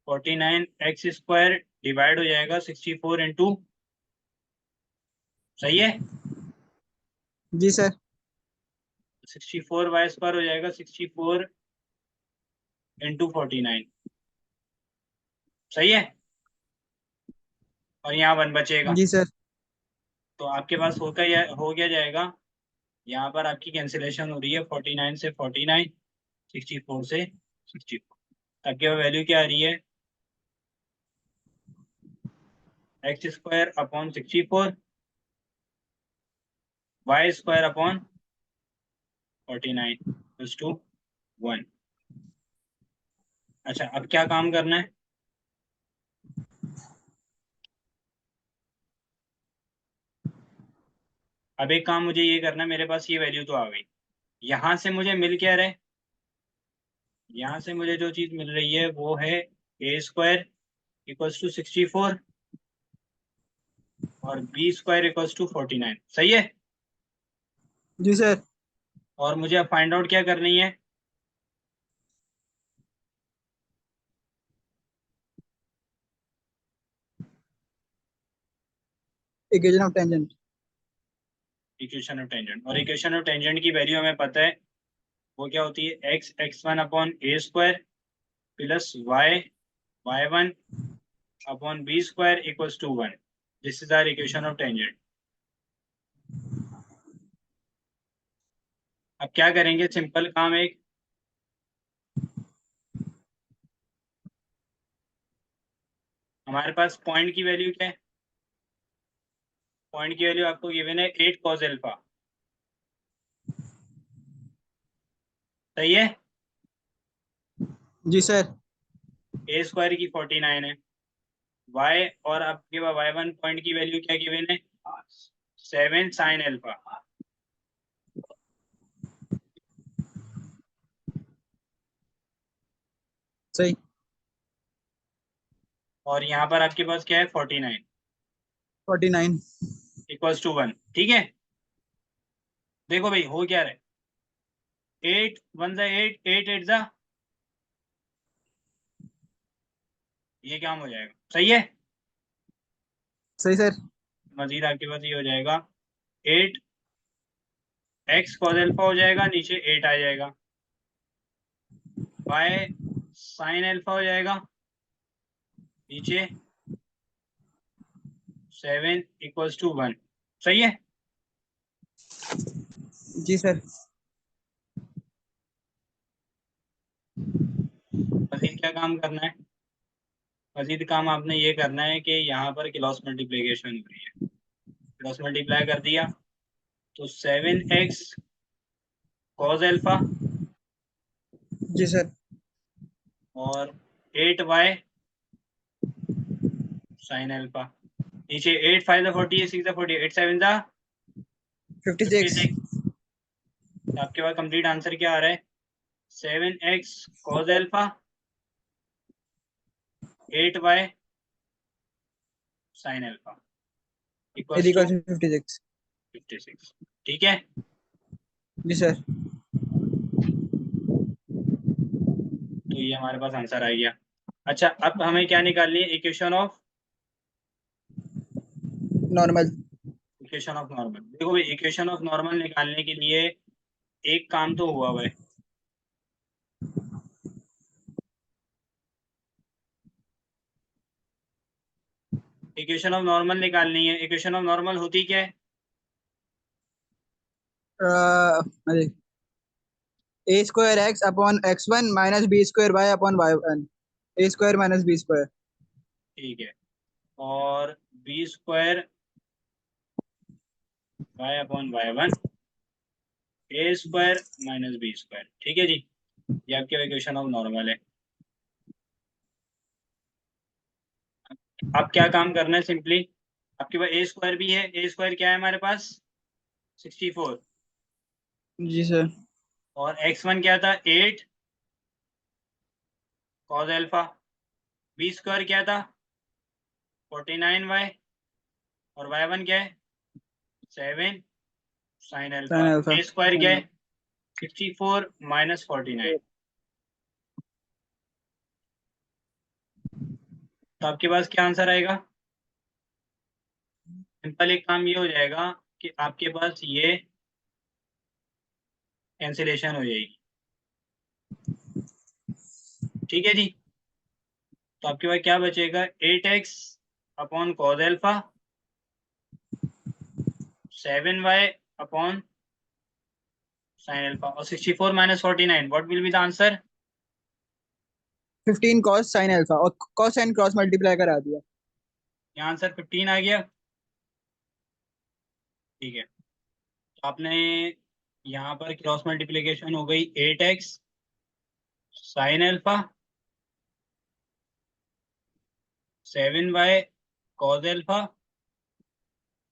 49x² डिवाइड हो जाएगा 64 × सही है। जी सर। 64y² हो जाएगा 64 × 49। सही है। और यहाँ 1 बचेगा। जी सर। तो आपके पास हो गया जाएगा। यहाँ पर आपकी कैंसिलेशन हो रही है 49 से 49, 64 से 64। आपके पास वैल्यू क्या आ रही है, x² / 64 y² / 49 = 1। अच्छा अब क्या काम करना है, अब एक काम मुझे ये करना है। मेरे पास ये वैल्यू तो आ गई, यहाँ से मुझे मिल क्या रहा है, यहाँ से मुझे जो चीज मिल रही है वो है a² = 64 और b² = 49। सही है। जी सर। और मुझे अब फाइंड आउट क्या करनी है, equation of tangent. Equation of tangent. और इक्वेशन ऑफ टेंजेंट की वैल्यू हमें पता है, वो क्या होती है, x(1/a² + y(y1/b² = 1). This is our equation of tangent. अब क्या करेंगे, सिंपल काम एक, हमारे पास पॉइंट की वैल्यू क्या है, पॉइंट की वैल्यू आपको गिवन है 8 cos अल्फा। सही है। जी सर। a² की 49 है, y और आपके पास y1 पॉइंट की वैल्यू क्या गिवन है, 7 sin अल्फा। सही। और यहाँ पर आपके पास क्या है, 49 49। = 1। ठीक है। देखो भाई हो क्या रहा है, 8 1 * 8, 8 8 * ये काम हो जाएगा। सही है। सही सर। मजीद आपके पास ये हो जाएगा 8x cos अल्फा हो जाएगा, नीचे 8 आ जाएगा, y sin अल्फा हो जाएगा, नीचे 7 = 1। सही है। जी सर। मजीद क्या काम करना है, मजीद काम आपने ये करना है कि यहाँ पर क्रॉस मल्टीप्लिकेशन हो रही है, क्रॉस मल्टीप्लाई कर दिया तो 7x cos अल्फा जी सर। और 8y sin अल्फा, नीचे 8 5 * 40, 6 * 40, 8 7 * 56। 56। तो आपके पास कंप्लीट आंसर क्या आ रहा है, 7x cos alpha 8y sin alpha is equals to equal to 56। 56। ठीक है, जी सर। तो ये हमारे पास आंसर आ गया। अच्छा, अब हमें क्या निकालनी है? Equation of normal. Equation of normal. देखो भाई, इक्वेशन ऑफ नॉर्मल निकालने के लिए एक काम तो हुआ हुआ है। इक्वेशन ऑफ नॉर्मल निकालनी है। इक्वेशन ऑफ नॉर्मल होती क्या है? अरे, a square x upon x one minus B square Y upon y one. A square minus B square. ठीक है, और b square Y upon y one, a square minus B square. ठीक है जी, ये आपके इक्वेशन ऑफ नॉर्मल है। अब क्या काम करना है? सिंपली आपके पास ए स्क्वायर भी है। ए स्क्वायर क्या है हमारे पास? 64। जी सर। और एक्स वन क्या था? 8 कॉस अल्फा। बी स्क्वायर क्या था? 49y। और वाई वन क्या है? 7 साइन साइन अल्फा। अल्फा। ए स्क्वायर क्या है? 64 माइनस 49। तो आपके पास क्या आंसर आएगा? सिंपल एक काम ये हो जाएगा कि आपके पास ये कैंसिलेशन हो जाएगी। ठीक है जी, तो आपके पास क्या बचेगा? 8x upon cos alpha, 7y upon sine alpha, और 64 minus 49। What will be the answer? 15 cos sine alpha और कॉस साइन क्रॉस मल्टीप्लाई करा दिया। यहाँ आंसर 15 आ गया। ठीक है, तो आपने यहाँ पर क्रॉस मल्टीप्लिकेशन हो गई 8x sine alpha, 7y cos alpha,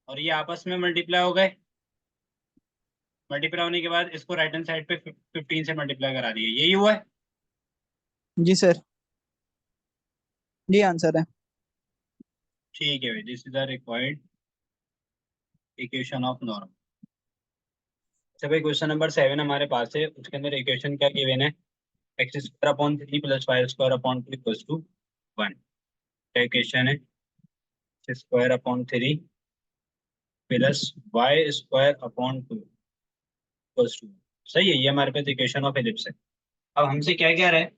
और ये आपस में मल्टीप्लाई हो गए। मल्टीप्लाई होने के बाद इसको राइट हैंड साइड पे 15 से मल्टीप्लाई करा दिए। यही हुआ है। जी सर। ये आंसर है। ठीक है भाई, this is the required equation of normal. अच्छा भाई, क्वेश्चन नंबर 7 हमारे पास है। उसके अंदर इक्वेशन क्या गिवन है? X square upon 3 plus Y square upon 2 equals to 1। क्या इक्वेशन है? X square upon 3 plus Y square upon 2 equals to. सही है, ये हमारे पास इक्वेशन ऑफ एलिप्स है। अब हमसे क्या कह रहा है?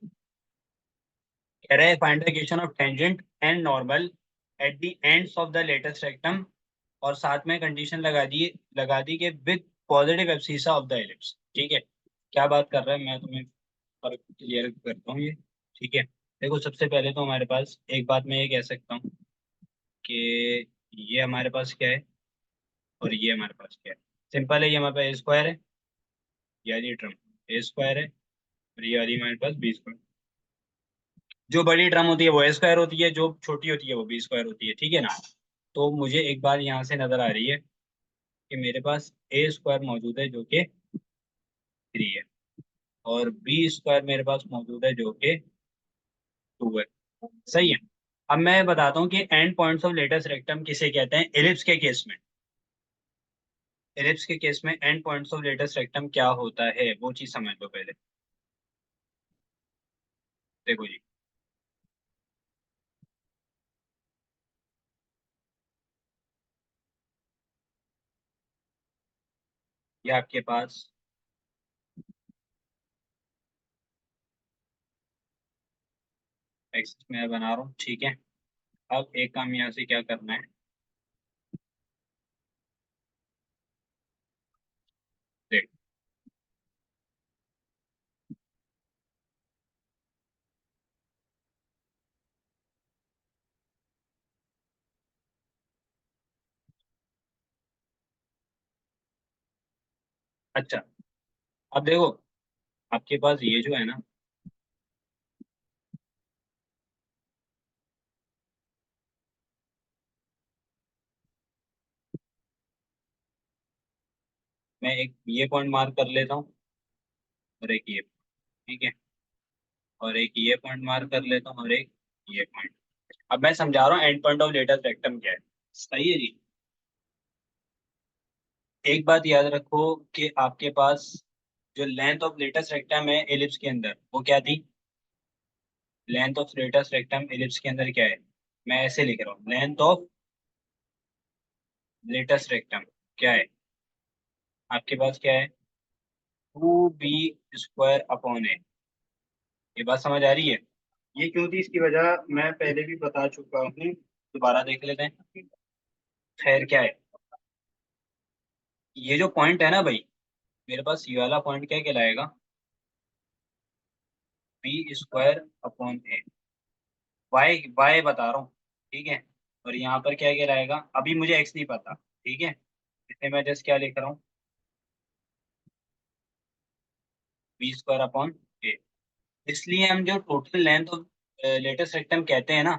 कह रहा है find the equation of tangent and normal at the ends of the latus rectum, और साथ में कंडीशन लगा दी कि with positive abscissa of the ellipse. ठीक है, क्या बात कर रहा है मैं तुम्हें और क्लियर करता हूँ ये। ठीक है, देखो सबसे पहले तो हमारे पास एक बात मैं ये कह सकता हूँ कि ये हमारे पास क्या है और ये हमारे पास क्या है। सिंपल है, ये हमारे पास ए स्क्वायर है, ये वाली टर्म ए स्क्वायर है, और ये वाली हमारे पास बी स्क्वायर। जो बड़ी टर्म होती है वो ए स्क्वायर होती है, जो छोटी होती है वो बी स्क्वायर होती है। ठीक है ना? तो मुझे एक बात यहाँ से नजर आ रही है कि मेरे पास ए स्क्वायर मौजूद है जो कि 3 है, और बी स्क्वायर मेरे पास मौजूद है जो कि 2 है। सही है। अब मैं बताता हूँ कि and points of latus rectum किसे कहते हैं एलिप्स के केस में। एलिप्स के केस में and points of latus rectum क्या होता है वो चीज समझ लो पहले। देखो जी, ये आपके पास एक्स में बना रहा हूँ। ठीक है, अब एक काम यहाँ से क्या करना है? देख, अच्छा, अब देखो आपके पास ये जो है ना, मैं एक ये पॉइंट मार्क कर लेता हूँ और एक ये। ठीक है, और एक ये पॉइंट मार्क कर लेता हूँ और एक ये पॉइंट। अब मैं समझा रहा हूँ and point of latus rectum क्या है। सही है जी। एक बात याद रखो कि आपके पास जो लेंथ ऑफ लेटेस्ट रेक्टम है एलिप्स के अंदर वो क्या थी। Length of latus rectum ellipse के अंदर क्या है, मैं ऐसे लिख रहा हूँ, लेंथ ऑफ लेटेस्ट रेक्टम क्या है, आपके पास क्या है, 2b² अपॉन ए। ये बात समझ आ रही है। ये क्यों थी इसकी वजह मैं पहले भी बता चुका हूँ, दोबारा देख लेते हैं। खैर क्या है, ये जो पॉइंट है ना भाई, मेरे पास ये वाला पॉइंट क्या कहलाएगा, b² अपॉन ए। वाई वाई बता रहा हूँ, ठीक है। और यहाँ पर क्या कहलाएगा, अभी मुझे एक्स नहीं पता, ठीक है, इसलिए मैं जस्ट क्या लिख रहा हूँ, b² अपॉन ए। इसलिए हम जो total length of latus rectum कहते हैं ना,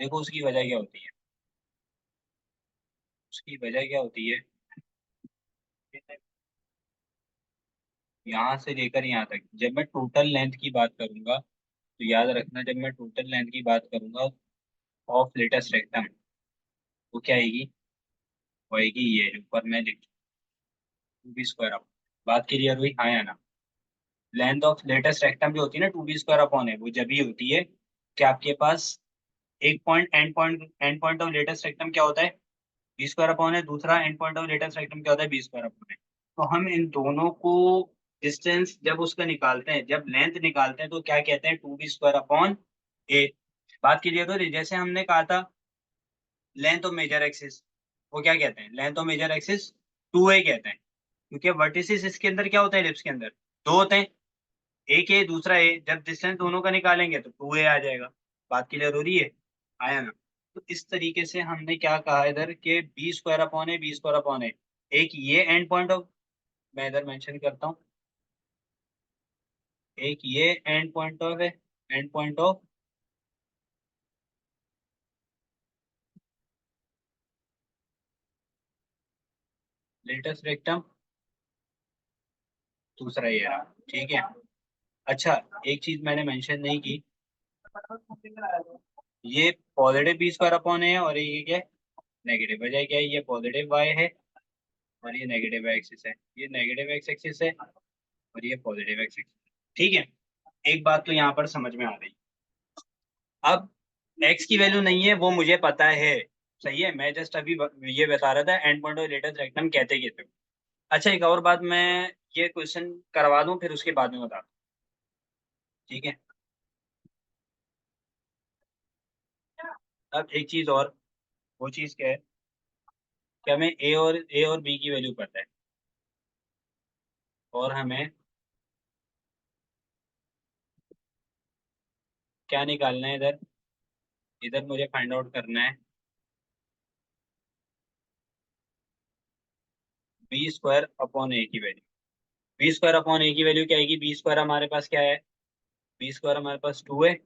देखो उसकी वजह क्या होती है, उसकी वजह क्या होती है, यहाँ से लेकर यहाँ तक जब मैं टोटल लेंथ की बात करूंगा, तो याद रखना जब मैं टोटल लेंथ की बात करूंगा ऑफ लेटेस्ट रेक्टम, वो क्या आएगी, वो आएगी ये जो ऊपर मैं लिख 2b²। बात क्लियर हुई, हाँ या ना। लेंथ ऑफ लेटेस्ट रेक्टम जो होती है ना 2b² अपॉन है, वो जब भी होती है कि आपके पास एक point and point of latus rectum क्या होता है, b² अपॉन है, दूसरा and point of latus rectum क्या होता है, b² अपॉन है। तो हम इन दोनों को डिस्टेंस जब उसका निकालते हैं, जब लेंथ निकालते हैं, तो क्या कहते हैं, 2b² अपॉन ए। बात क्लियर हो रही, जैसे हमने कहा था लेंथ ऑफ मेजर एक्सिस, वो क्या कहते हैं, length of major axis 2a कहते हैं, क्योंकि वर्टिसेस इसके अंदर क्या होता है, एलिप्स के अंदर दो होते हैं, एक ए दूसरा ए, जब डिस्टेंस दोनों का निकालेंगे तो 2a आ जाएगा। बात क्लियर हो रही है, आया ना। तो इस तरीके से हमने क्या कहा इधर के b² अपॉन ए, एक ये एंड पॉइंट ऑफ, मैं इधर मेंशन करता हूँ, एक ये एंड पॉइंट ऑफ है, and point of latus rectum, दूसरा ये रहा, ठीक है। अच्छा, एक चीज मैंने मेंशन नहीं की, ये पॉजिटिव b² अपॉन है और ये क्या है, नेगेटिव। वजह क्या है, ये पॉजिटिव y है और ये नेगेटिव एक्सिस है, ये नेगेटिव एक्स एक्सिस है और ये पॉजिटिव एक्स एक्सिस, ठीक है। एक बात तो यहाँ पर समझ में आ गई। अब x की वैल्यू नहीं है वो मुझे पता है, सही है, मैं जस्ट अभी ये बता रहा था and point of latus rectum कहते कहते हो। अच्छा, एक और बात मैं ये क्वेश्चन करवा दूं फिर उसके बाद में बता दूं, ठीक है। अब एक चीज और, वो चीज क्या है कि हमें ए और बी की वैल्यू पता है, और हमें क्या निकालना है इधर, इधर मुझे फाइंड आउट करना है b² अपॉन ए की वैल्यू। b² अपॉन ए की वैल्यू क्या आएगी, b² हमारे पास क्या है, b² हमारे पास 2 है,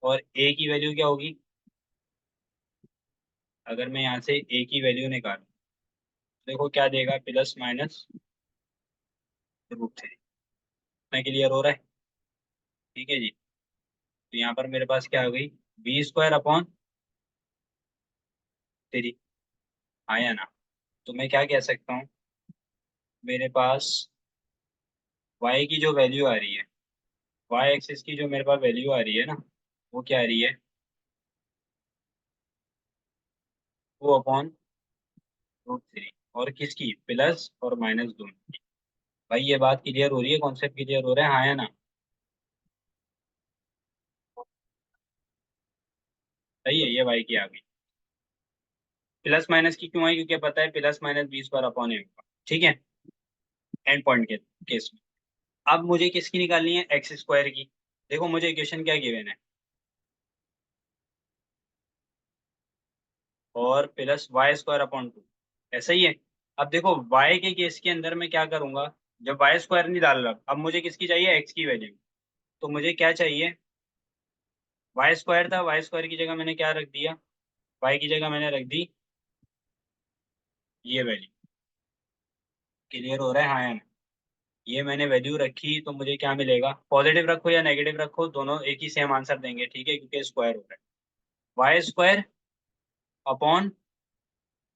और ए की वैल्यू क्या होगी, अगर मैं यहाँ से ए की वैल्यू निकालूं, देखो क्या देगा, +√3। मैं क्लियर हो रहा है, ठीक है जी। तो यहाँ पर मेरे पास क्या हो गई, b² अपॉन 3, आया ना। तो मैं क्या कह सकता हूँ, मेरे पास y की जो वैल्यू आ रही है, y एक्सिस की जो मेरे पास वैल्यू आ रही है ना, वो क्या आ रही है, वो अपॉन √3, और किसकी, प्लस और माइनस दोनों की। भाई ये बात क्लियर हो रही है, कॉन्सेप्ट क्लियर हो रहा है, हाँ या ना। सही है, ये y की आ गई। प्लस माइनस की क्यों आई, क्योंकि पता है +- b² अपॉन ए होगा, ठीक है, एंड पॉइंट के केस में। अब मुझे किसकी निकालनी है, x² की। देखो मुझे इक्वेशन क्या गिवन है, और +y² अपॉन 2, ऐसा ही है। अब देखो y के केस के अंदर मैं क्या करूंगा, जब y² नहीं डाल रहा, अब मुझे किसकी चाहिए, x की वैल्यू। तो मुझे क्या चाहिए, y² था, y² की जगह मैंने क्या रख दिया, y की जगह मैंने रख दी ये वैल्यू। क्लियर हो रहा है, हाँ या ना। ये मैंने वैल्यू रखी तो मुझे क्या मिलेगा, पॉजिटिव रखो या नेगेटिव रखो दोनों एक ही सेम आंसर देंगे, ठीक है, क्योंकि स्क्वायर हो रहा है। वाई स्क्वायर अपॉन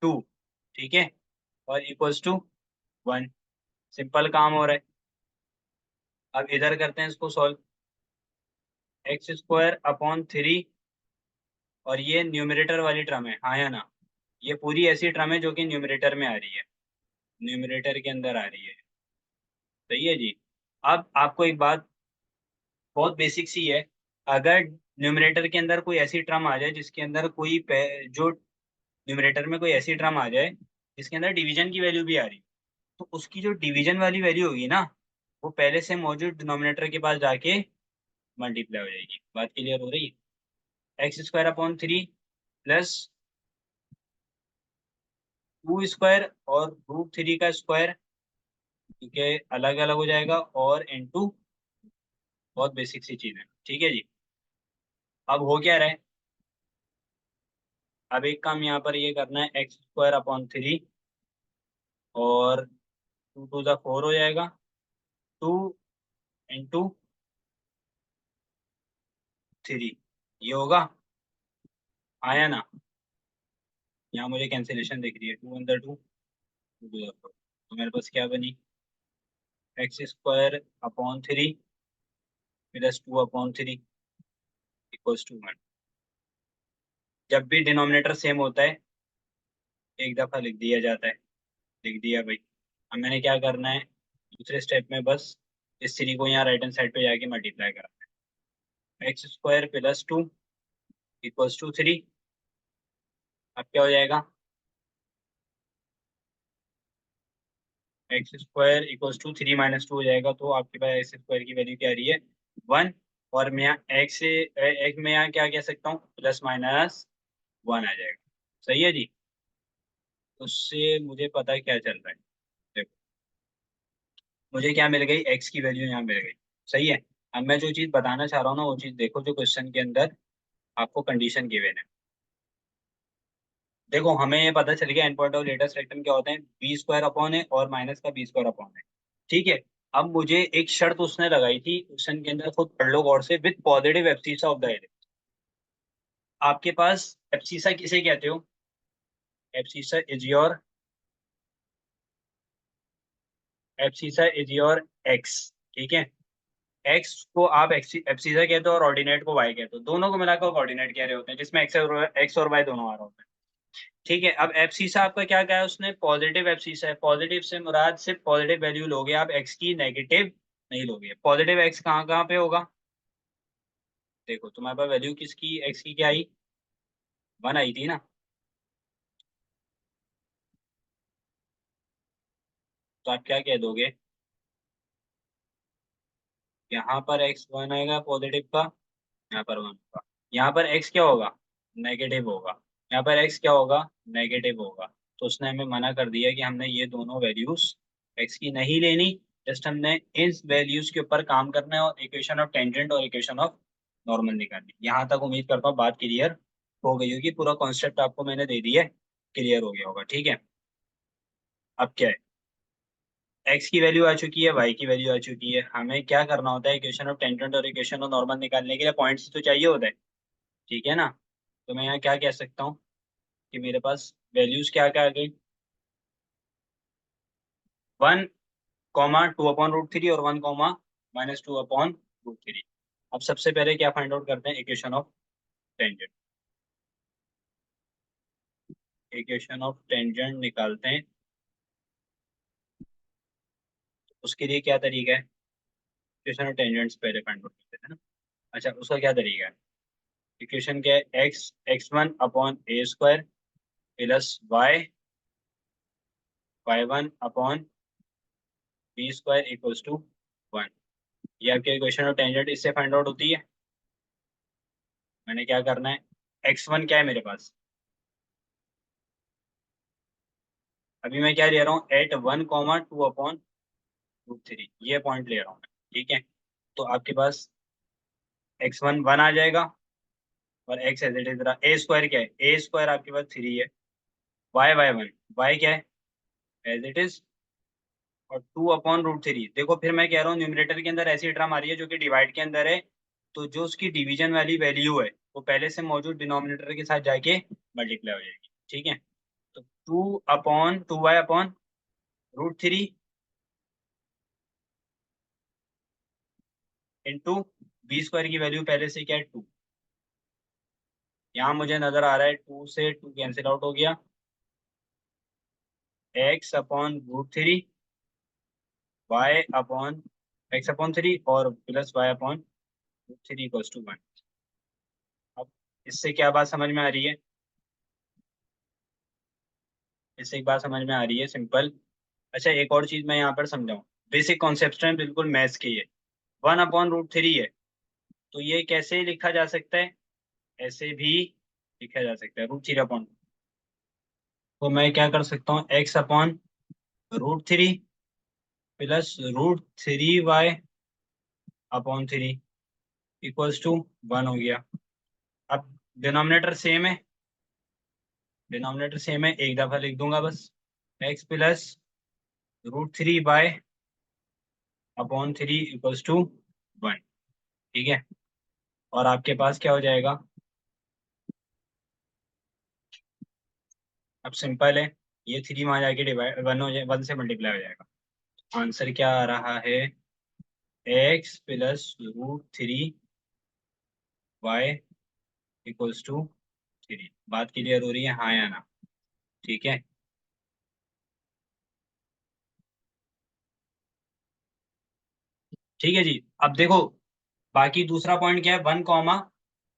2, ठीक है, और इक्वल्स टू 1। सिंपल काम हो रहा है। अब इधर करते हैं इसको सॉल्व। एक्स स्क्वायर अपॉन 3, और ये न्यूमरेटर वाली टर्म है, हाँ या ना। ये पूरी ऐसी टर्म है जो कि न्यूमरेटर में आ रही है, न्यूमरेटर के अंदर आ रही है। सही है जी। अब आपको एक बात बहुत बेसिक सी है, अगर न्यूमरेटर के अंदर कोई ऐसी टर्म आ जाए जिसके अंदर जो न्यूमरेटर में कोई ऐसी टर्म आ जाए जिसके अंदर डिवीजन की वैल्यू भी आ रही, तो उसकी जो डिवीजन वाली वैल्यू होगी ना, वो पहले से मौजूद डिनोमिनेटर के पास जाके मल्टीप्लाई हो जाएगी। बात क्लियर हो रही है। X square upon 3 plus 2 square और √3 का स्क्वायर, ठीक है, अलग अलग हो जाएगा, और इनटू, बहुत बेसिक सी चीज है, ठीक है जी। अब हो क्या रहा है, अब एक काम यहाँ पर ये करना है, एक्स स्क्वायर अपॉन 3 और 2 × 4 हो जाएगा, 2 × 3 ये होगा, आया ना। यहाँ मुझे कैंसिलेशन दिख रही है, 2 × 2 2 × 4, तो मेरे पास क्या बनी, x square upon 3 plus 2/3 equals to 1। जब भी डिनोमिनेटर सेम होता है एक दफा लिख दिया जाता है, लिख दिया भाई। अब मैंने क्या करना है, दूसरे स्टेप में बस इस 3 को यहाँ राइट हैंड साइड पे जाके मल्टीप्लाई करना है। X square plus 2 equals to 3। अब क्या हो जाएगा, एक्स स्क्वायर इक्वल्स टू 3 - 2 हो जाएगा, तो आपके पास एक्स स्क्वायर की वैल्यू क्या आ रही है, 1। और मैं यहाँ एक्स में यहाँ क्या कह सकता हूँ, ±1 आ जाएगा। सही है जी। उससे मुझे पता है क्या चल रहा है। देखो, मुझे क्या मिल गई, एक्स की वैल्यू यहाँ मिल गई। सही है। अब मैं जो चीज बताना चाह रहा हूँ ना, वो चीज देखो जो क्वेश्चन के अंदर आपको कंडीशन गिवन है। देखो, हमें ये पता चल गया end point of latus rectum क्या होते हैं, बी स्क्वायर अपॉन है और माइनस का बी स्क्वायर अपॉन है, ठीक है। अब मुझे एक शर्त उसने लगाई थी क्वेश्चन के अंदर, खुद पढ़ लो गौर से, with positive abscissa of the element. आपके पास एब्सिसा किसे कहते हो, एब्सिसा इज योर एक्स, ठीक है। एक्स को आप एब्सिसा कहते हो और ऑर्डिनेट को वाई कहते हो, दोनों को मिलाकर ऑर्डिनेट कह रहे होते हैं, जिसमें एक्स और वाई दोनों आ रहे होते हैं, ठीक है। अब एब्सिसा आपका क्या कहा है उसने, पॉजिटिव एब्सिसा है। पॉजिटिव से मुराद सिर्फ पॉजिटिव वैल्यू लोगे आप, एक्स की नेगेटिव नहीं लोगे। पॉजिटिव एक्स कहाँ कहाँ पे होगा, देखो तुम्हारे पास वैल्यू किसकी, एक्स की क्या आई, 1 आई थी ना। तो आप क्या कह दोगे, यहाँ पर एक्स 1 आएगा पॉजिटिव का, यहाँ पर 1 होगा, यहाँ पर एक्स क्या होगा, नेगेटिव होगा, यहाँ पर एक्स क्या होगा, नेगेटिव होगा। तो उसने हमें मना कर दिया कि हमने ये दोनों वैल्यूज एक्स की नहीं लेनी, जस्ट हमने इस वैल्यूज के ऊपर काम करना है और इक्वेशन ऑफ टेंजेंट और इक्वेशन ऑफ नॉर्मल निकालनी। यहाँ तक उम्मीद करता हूँ बात क्लियर हो गई होगी, पूरा कॉन्सेप्ट आपको मैंने दे दिया है, क्लियर हो गया होगा, ठीक है। अब क्या है, एक्स की वैल्यू आ चुकी है, वाई की वैल्यू आ चुकी है, हमें क्या करना होता है, इक्वेशन ऑफ टेंजेंट और इक्वेशन ऑफ नॉर्मल निकालने के लिए पॉइंट्स तो चाहिए होता है, ठीक है ना। तो मैं यहाँ क्या कह सकता हूँ कि मेरे पास वैल्यूज क्या क्या आ गई, 1, 2/√3 और 1, -2/√3। अब सबसे पहले क्या फाइंड आउट करते हैं, equation of tangent. Equation of tangent निकालते हैं, उसके लिए क्या तरीका है, इक्वेशन ऑफ टेंजेंट्स पहले फाइंड आउट करते हैं ना। अच्छा, उसका क्या तरीका है, इक्वेशन क्या है, x(x1/a² plus y(y1/b² equals to 1)। ये आपकी इक्वेशन ऑफ टेंजेंट इससे फाइंड आउट होती है। मैंने क्या करना है, x1 क्या है मेरे पास, अभी मैं क्या ले रहा हूँ, @1, 2/√3 ये पॉइंट ले रहा हूँ मैं, ठीक है। तो आपके पास x1 1 आ जाएगा, और x एज इट इज रहा, a स्क्वायर क्या है, a स्क्वायर आपके पास 3 है, y 1 y क्या है, एज इट इज और 2/√3। देखो फिर मैं कह रहा हूँ न्यूमरेटर के अंदर ऐसी टर्म आ रही है जो कि डिवाइड के अंदर है, तो जो उसकी डिवीजन वाली वैल्यू है वो पहले से मौजूद डिनोमिनेटर के साथ जाके मल्टीप्लाई हो जाएगी। ठीक है, तो 2/2y/√3 इंटू b² की वैल्यू पहले से क्या है 2। यहाँ मुझे नजर आ रहा है 2 से 2 कैंसिल आउट हो गया, x/√3 y/x/3 और प्लस y/√3 इक्वल्स टू 1। अब इससे क्या बात समझ में आ रही है? इससे एक बात समझ में आ रही है सिंपल। अच्छा एक और चीज मैं यहाँ पर समझाऊँ, बेसिक कॉन्सेप्ट है बिल्कुल मैथ्स के ये। 1/√3 है, तो ये कैसे लिखा जा सकता है? ऐसे भी लिखा जा सकता है, √3 तो मैं क्या कर सकता हूँ, x/√3 plus √3y/3 equals to 1 हो गया। अब डिनोमिनेटर सेम है, डिनोमिनेटर सेम है, एक दफा लिख दूंगा बस, x plus √3y/3 equals to 1। ठीक है, और आपके पास क्या हो जाएगा? अब सिंपल है, ये 3 वहां जाके डिवाइड 1 हो जाए, 1 से मल्टीप्लाई हो जाएगा। आंसर क्या आ रहा है? x plus √3y equals to 3। बात क्लियर हो रही है, हाँ या ना? ठीक है, ठीक है जी। अब देखो बाकी दूसरा पॉइंट क्या है, 1,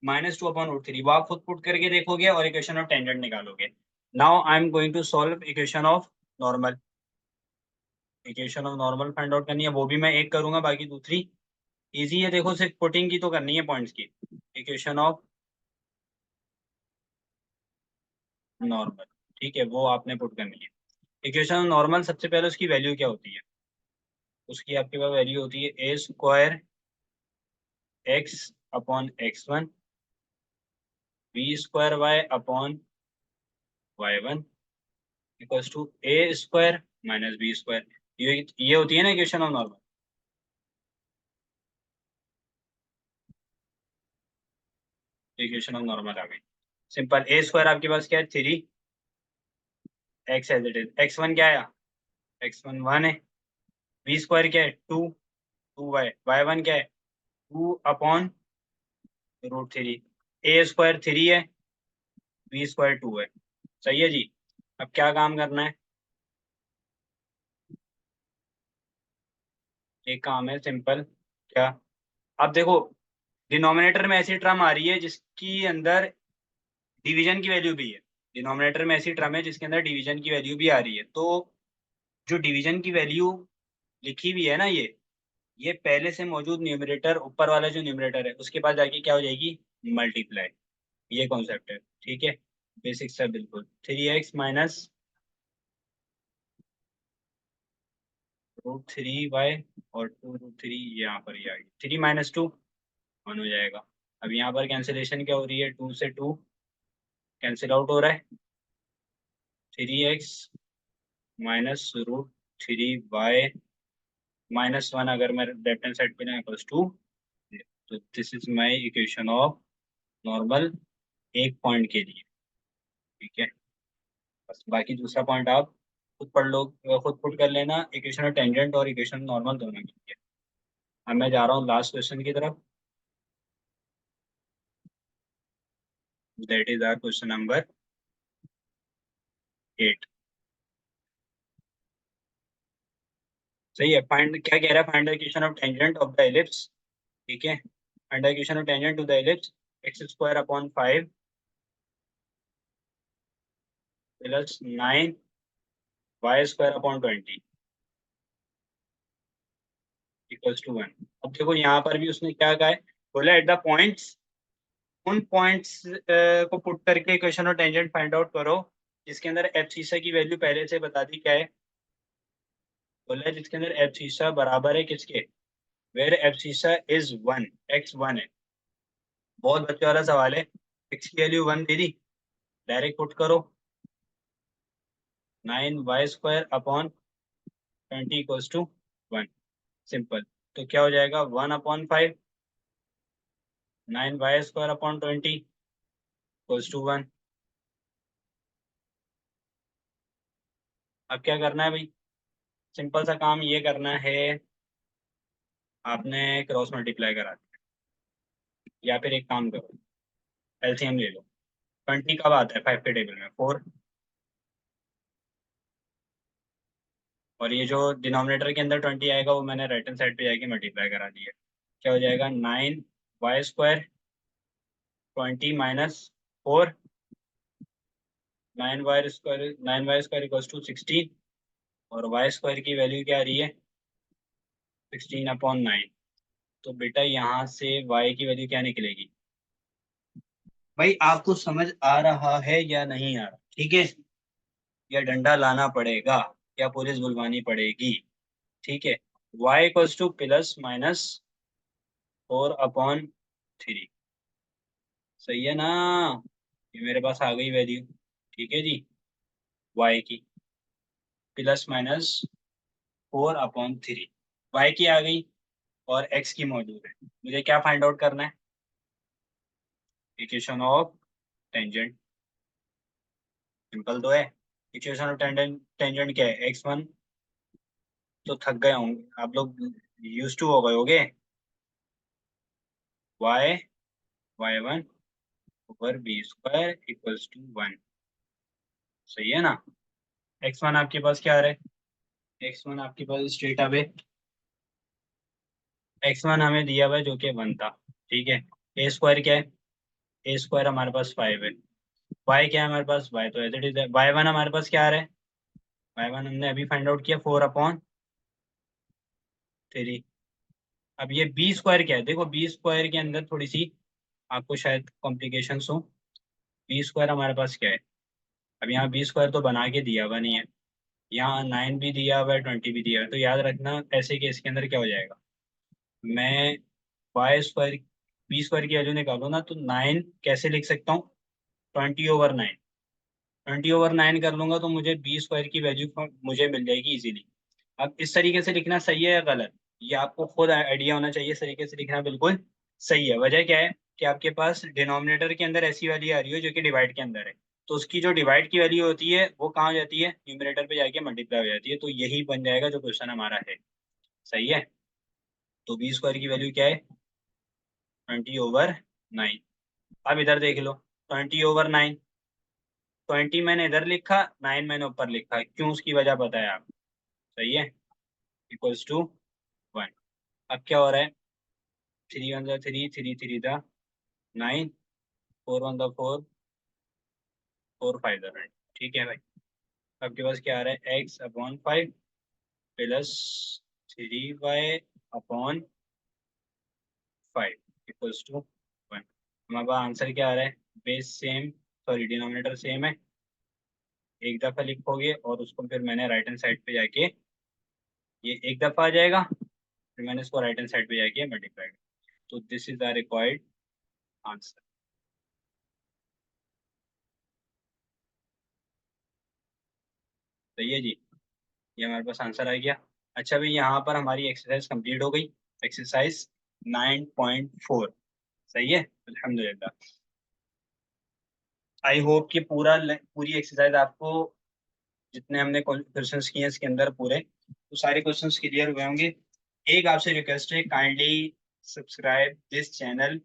-2/√3 वो आप खुद पुट करके देखोगे और इक्वेशन ऑफ टेंजेंट निकालोगे। Now I am going to solve equation of normal. Equation of normal find out करनी है, वो भी मैं एक करूंगा, बाकी दूसरी इजी है। देखो सिर्फ पुटिंग की तो करनी है पॉइंट्स की। इक्वेशन ऑफ नॉर्मल, ठीक है, वो आपने पुट करनी है। इक्वेशन ऑफ नॉर्मल सबसे पहले उसकी वैल्यू क्या होती है? उसकी आपके पास वैल्यू होती है a² x/(x1) b²y/y1 equals to a² minus b²। ये होती है ना equation of normal. Equation of normal आ गई सिंपल। a² आपके पास क्या है 3, x as it is, x1 क्या है? x1 1 है। b² क्या है 2, 2y/y1 क्या है 2/√3। a² 3 है, b² 2 है। सही है जी। अब क्या काम करना है? एक काम है सिंपल, क्या? अब देखो डिनोमिनेटर में ऐसी टर्म आ रही है जिसकी अंदर डिवीजन की वैल्यू भी है। डिनोमिनेटर में ऐसी टर्म है जिसके अंदर डिवीजन की वैल्यू भी आ रही है, तो जो डिवीजन की वैल्यू लिखी हुई है ना, ये पहले से मौजूद न्यूमरेटर, ऊपर वाला जो न्यूमरेटर है उसके पास जाके क्या हो जाएगी, मल्टीप्लाई। ये कॉन्सेप्ट है, ठीक है, बेसिक सा बिल्कुल। 3x माइनस √3y और 2√3 यहाँ पर ही आ गई, 3 - 2 1 हो जाएगा। अब यहाँ पर कैंसिलेशन क्या हो रही है, 2 से 2 कैंसिल आउट हो रहा है, 3x माइनस √3y -1 अगर मैं लेफ्ट हैंड साइड पे ना इक्वल्स टू, तो this is my equation of normal एक पॉइंट के लिए। ठीक है, बस बाकी दूसरा पॉइंट आप खुद पढ़ लो, खुद पुट कर लेना, इक्वेशन ऑफ टेंजेंट और इक्वेशन नॉर्मल दोनों के लिए। अब मैं जा रहा हूँ लास्ट क्वेश्चन की तरफ, that is our question number 8। सही है, फाइंड क्या कह रहा है, find the equation of tangent of the ellipse. ठीक है, find the equation of tangent to the ellipse x² 5 + 9 y² 20 = 1। अब देखो यहाँ पर भी उसने क्या कहा है, बोला एट द पॉइंट्स, उन पॉइंट्स को पुट करके equation of tangent find out करो जिसके अंदर एब्सिसा की वैल्यू पहले से बता दी क्या है। बोला है जिसके अंदर एब्सिसा बराबर है किसके, वेयर एब्सिसा इज 1, x 1 है। बहुत बच्चे वाला सवाल है, x की वैल्यू 1 दे दी, डायरेक्ट पुट करो 9y² 20 इक्वल्स टू 1। सिंपल। तो क्या हो जाएगा 1/5 9y² अपॉन 20 इक्वल्स टू 1। अब क्या करना है भाई, सिंपल सा काम ये करना है, आपने क्रॉस मल्टीप्लाई करा दिया, या फिर एक काम करो एलसीएम ले लो। 20 कब आता है 5 के टेबल में? 4। और ये जो डिनोमिनेटर के अंदर 20 आएगा वो मैंने राइट हैंड साइड पे जाके मल्टीप्लाई करा दिया। क्या हो जाएगा 9y² 20 minus 4 9y² equals to 16। और y² की वैल्यू क्या आ रही है 16/9। तो बेटा यहाँ से y की वैल्यू क्या निकलेगी भाई, आपको समझ आ रहा है या नहीं आ रहा? ठीक है, या डंडा लाना पड़ेगा, या पुलिस बुलवानी पड़ेगी? ठीक है, y इक्वल्स टू +/-4/3। सही है ना? ये मेरे पास आ गई वैल्यू। ठीक है जी, y की +/-4/3 y की आ गई और x की मौजूद है। मुझे क्या फाइंड आउट करना है? Equation of tangent. सिंपल तो है। इक्वेशन ऑफ टेंजेंट क्या है? x1। तो थक गए होंगे आप लोग, यूज टू हो गए होगे। y1/b² equals to 1। सही है ना? x1 आपके पास क्या आ रहा है? x1 आपके पास स्ट्रेट अवे x1 हमें दिया हुआ है जो कि 1 था। ठीक है, a² क्या है? a² हमारे पास 5 है। y क्या है हमारे पास? y तो एज इट इज है। y1 हमारे पास क्या आ रहा है? y1 हमने अभी फाइंड आउट किया 4/3। अब ये b² क्या है? देखो b² के अंदर थोड़ी सी आपको शायद कॉम्प्लिकेशंस हो। b² हमारे पास क्या है? अब यहाँ b² तो बना के दिया हुआ नहीं है, यहाँ 9 भी दिया हुआ है 20 भी दिया हुआ है। तो याद रखना ऐसे केस के अंदर क्या हो जाएगा, मैं y² b² की वैल्यू निकालो ना, तो 9 कैसे लिख सकता हूँ? 20/9। 20/9 कर लूंगा तो मुझे b² की वैल्यू मुझे मिल जाएगी इजीली। अब इस तरीके से लिखना सही है या गलत, ये आपको खुद आइडिया होना चाहिए। इस तरीके से लिखना बिल्कुल सही है। वजह क्या है कि आपके पास डिनोमिनेटर के अंदर ऐसी वैल्यू आ रही है जो कि डिवाइड के अंदर है, तो उसकी जो डिवाइड की वैल्यू होती है वो कहाँ हो जाती है? न्यूमरेटर पे जाके मल्टीप्लाई हो जाती है। तो यही बन जाएगा जो क्वेश्चन हमारा है। सही है, तो b² की वैल्यू क्या है? 20/9। अब इधर देख लो, 20/9, 20 मैंने इधर लिखा, 9 मैंने ऊपर लिखा, क्यों उसकी वजह पता है आप? सही है, इक्वल्स टू 1। अब क्या हो रहा है? 3 1 3, 3 3 9, 4 1 4, 4 5 9। ठीक है भाई, आपके पास क्या आ रहा है? x/5 plus 3y/5 equals to 1। हमारे पास आंसर क्या आ रहा है? Base same, sorry denominator same है, एक दफा लिखोगे और उसको फिर मैंने राइट हैंड साइड पे जाके, ये एक दफा आ जाएगा, फिर मैंने इसको राइट हैंड साइड पे जाके मल्टीप्लाई किया। तो this is the required answer. सही है जी, ये हमारे पास आंसर आ गया। अच्छा भाई, यहाँ पर हमारी एक्सरसाइज कंप्लीट हो गई, एक्सरसाइज 9.4। सही है, अल्हम्दुलिल्लाह। आई होप कि पूरी एक्सरसाइज आपको, जितने हमने क्वेश्चंस किए हैं इसके अंदर पूरे, तो सारे क्वेश्चंस क्लियर हुए होंगे। एक आपसे रिक्वेस्ट है, काइंडली सब्सक्राइब दिस चैनल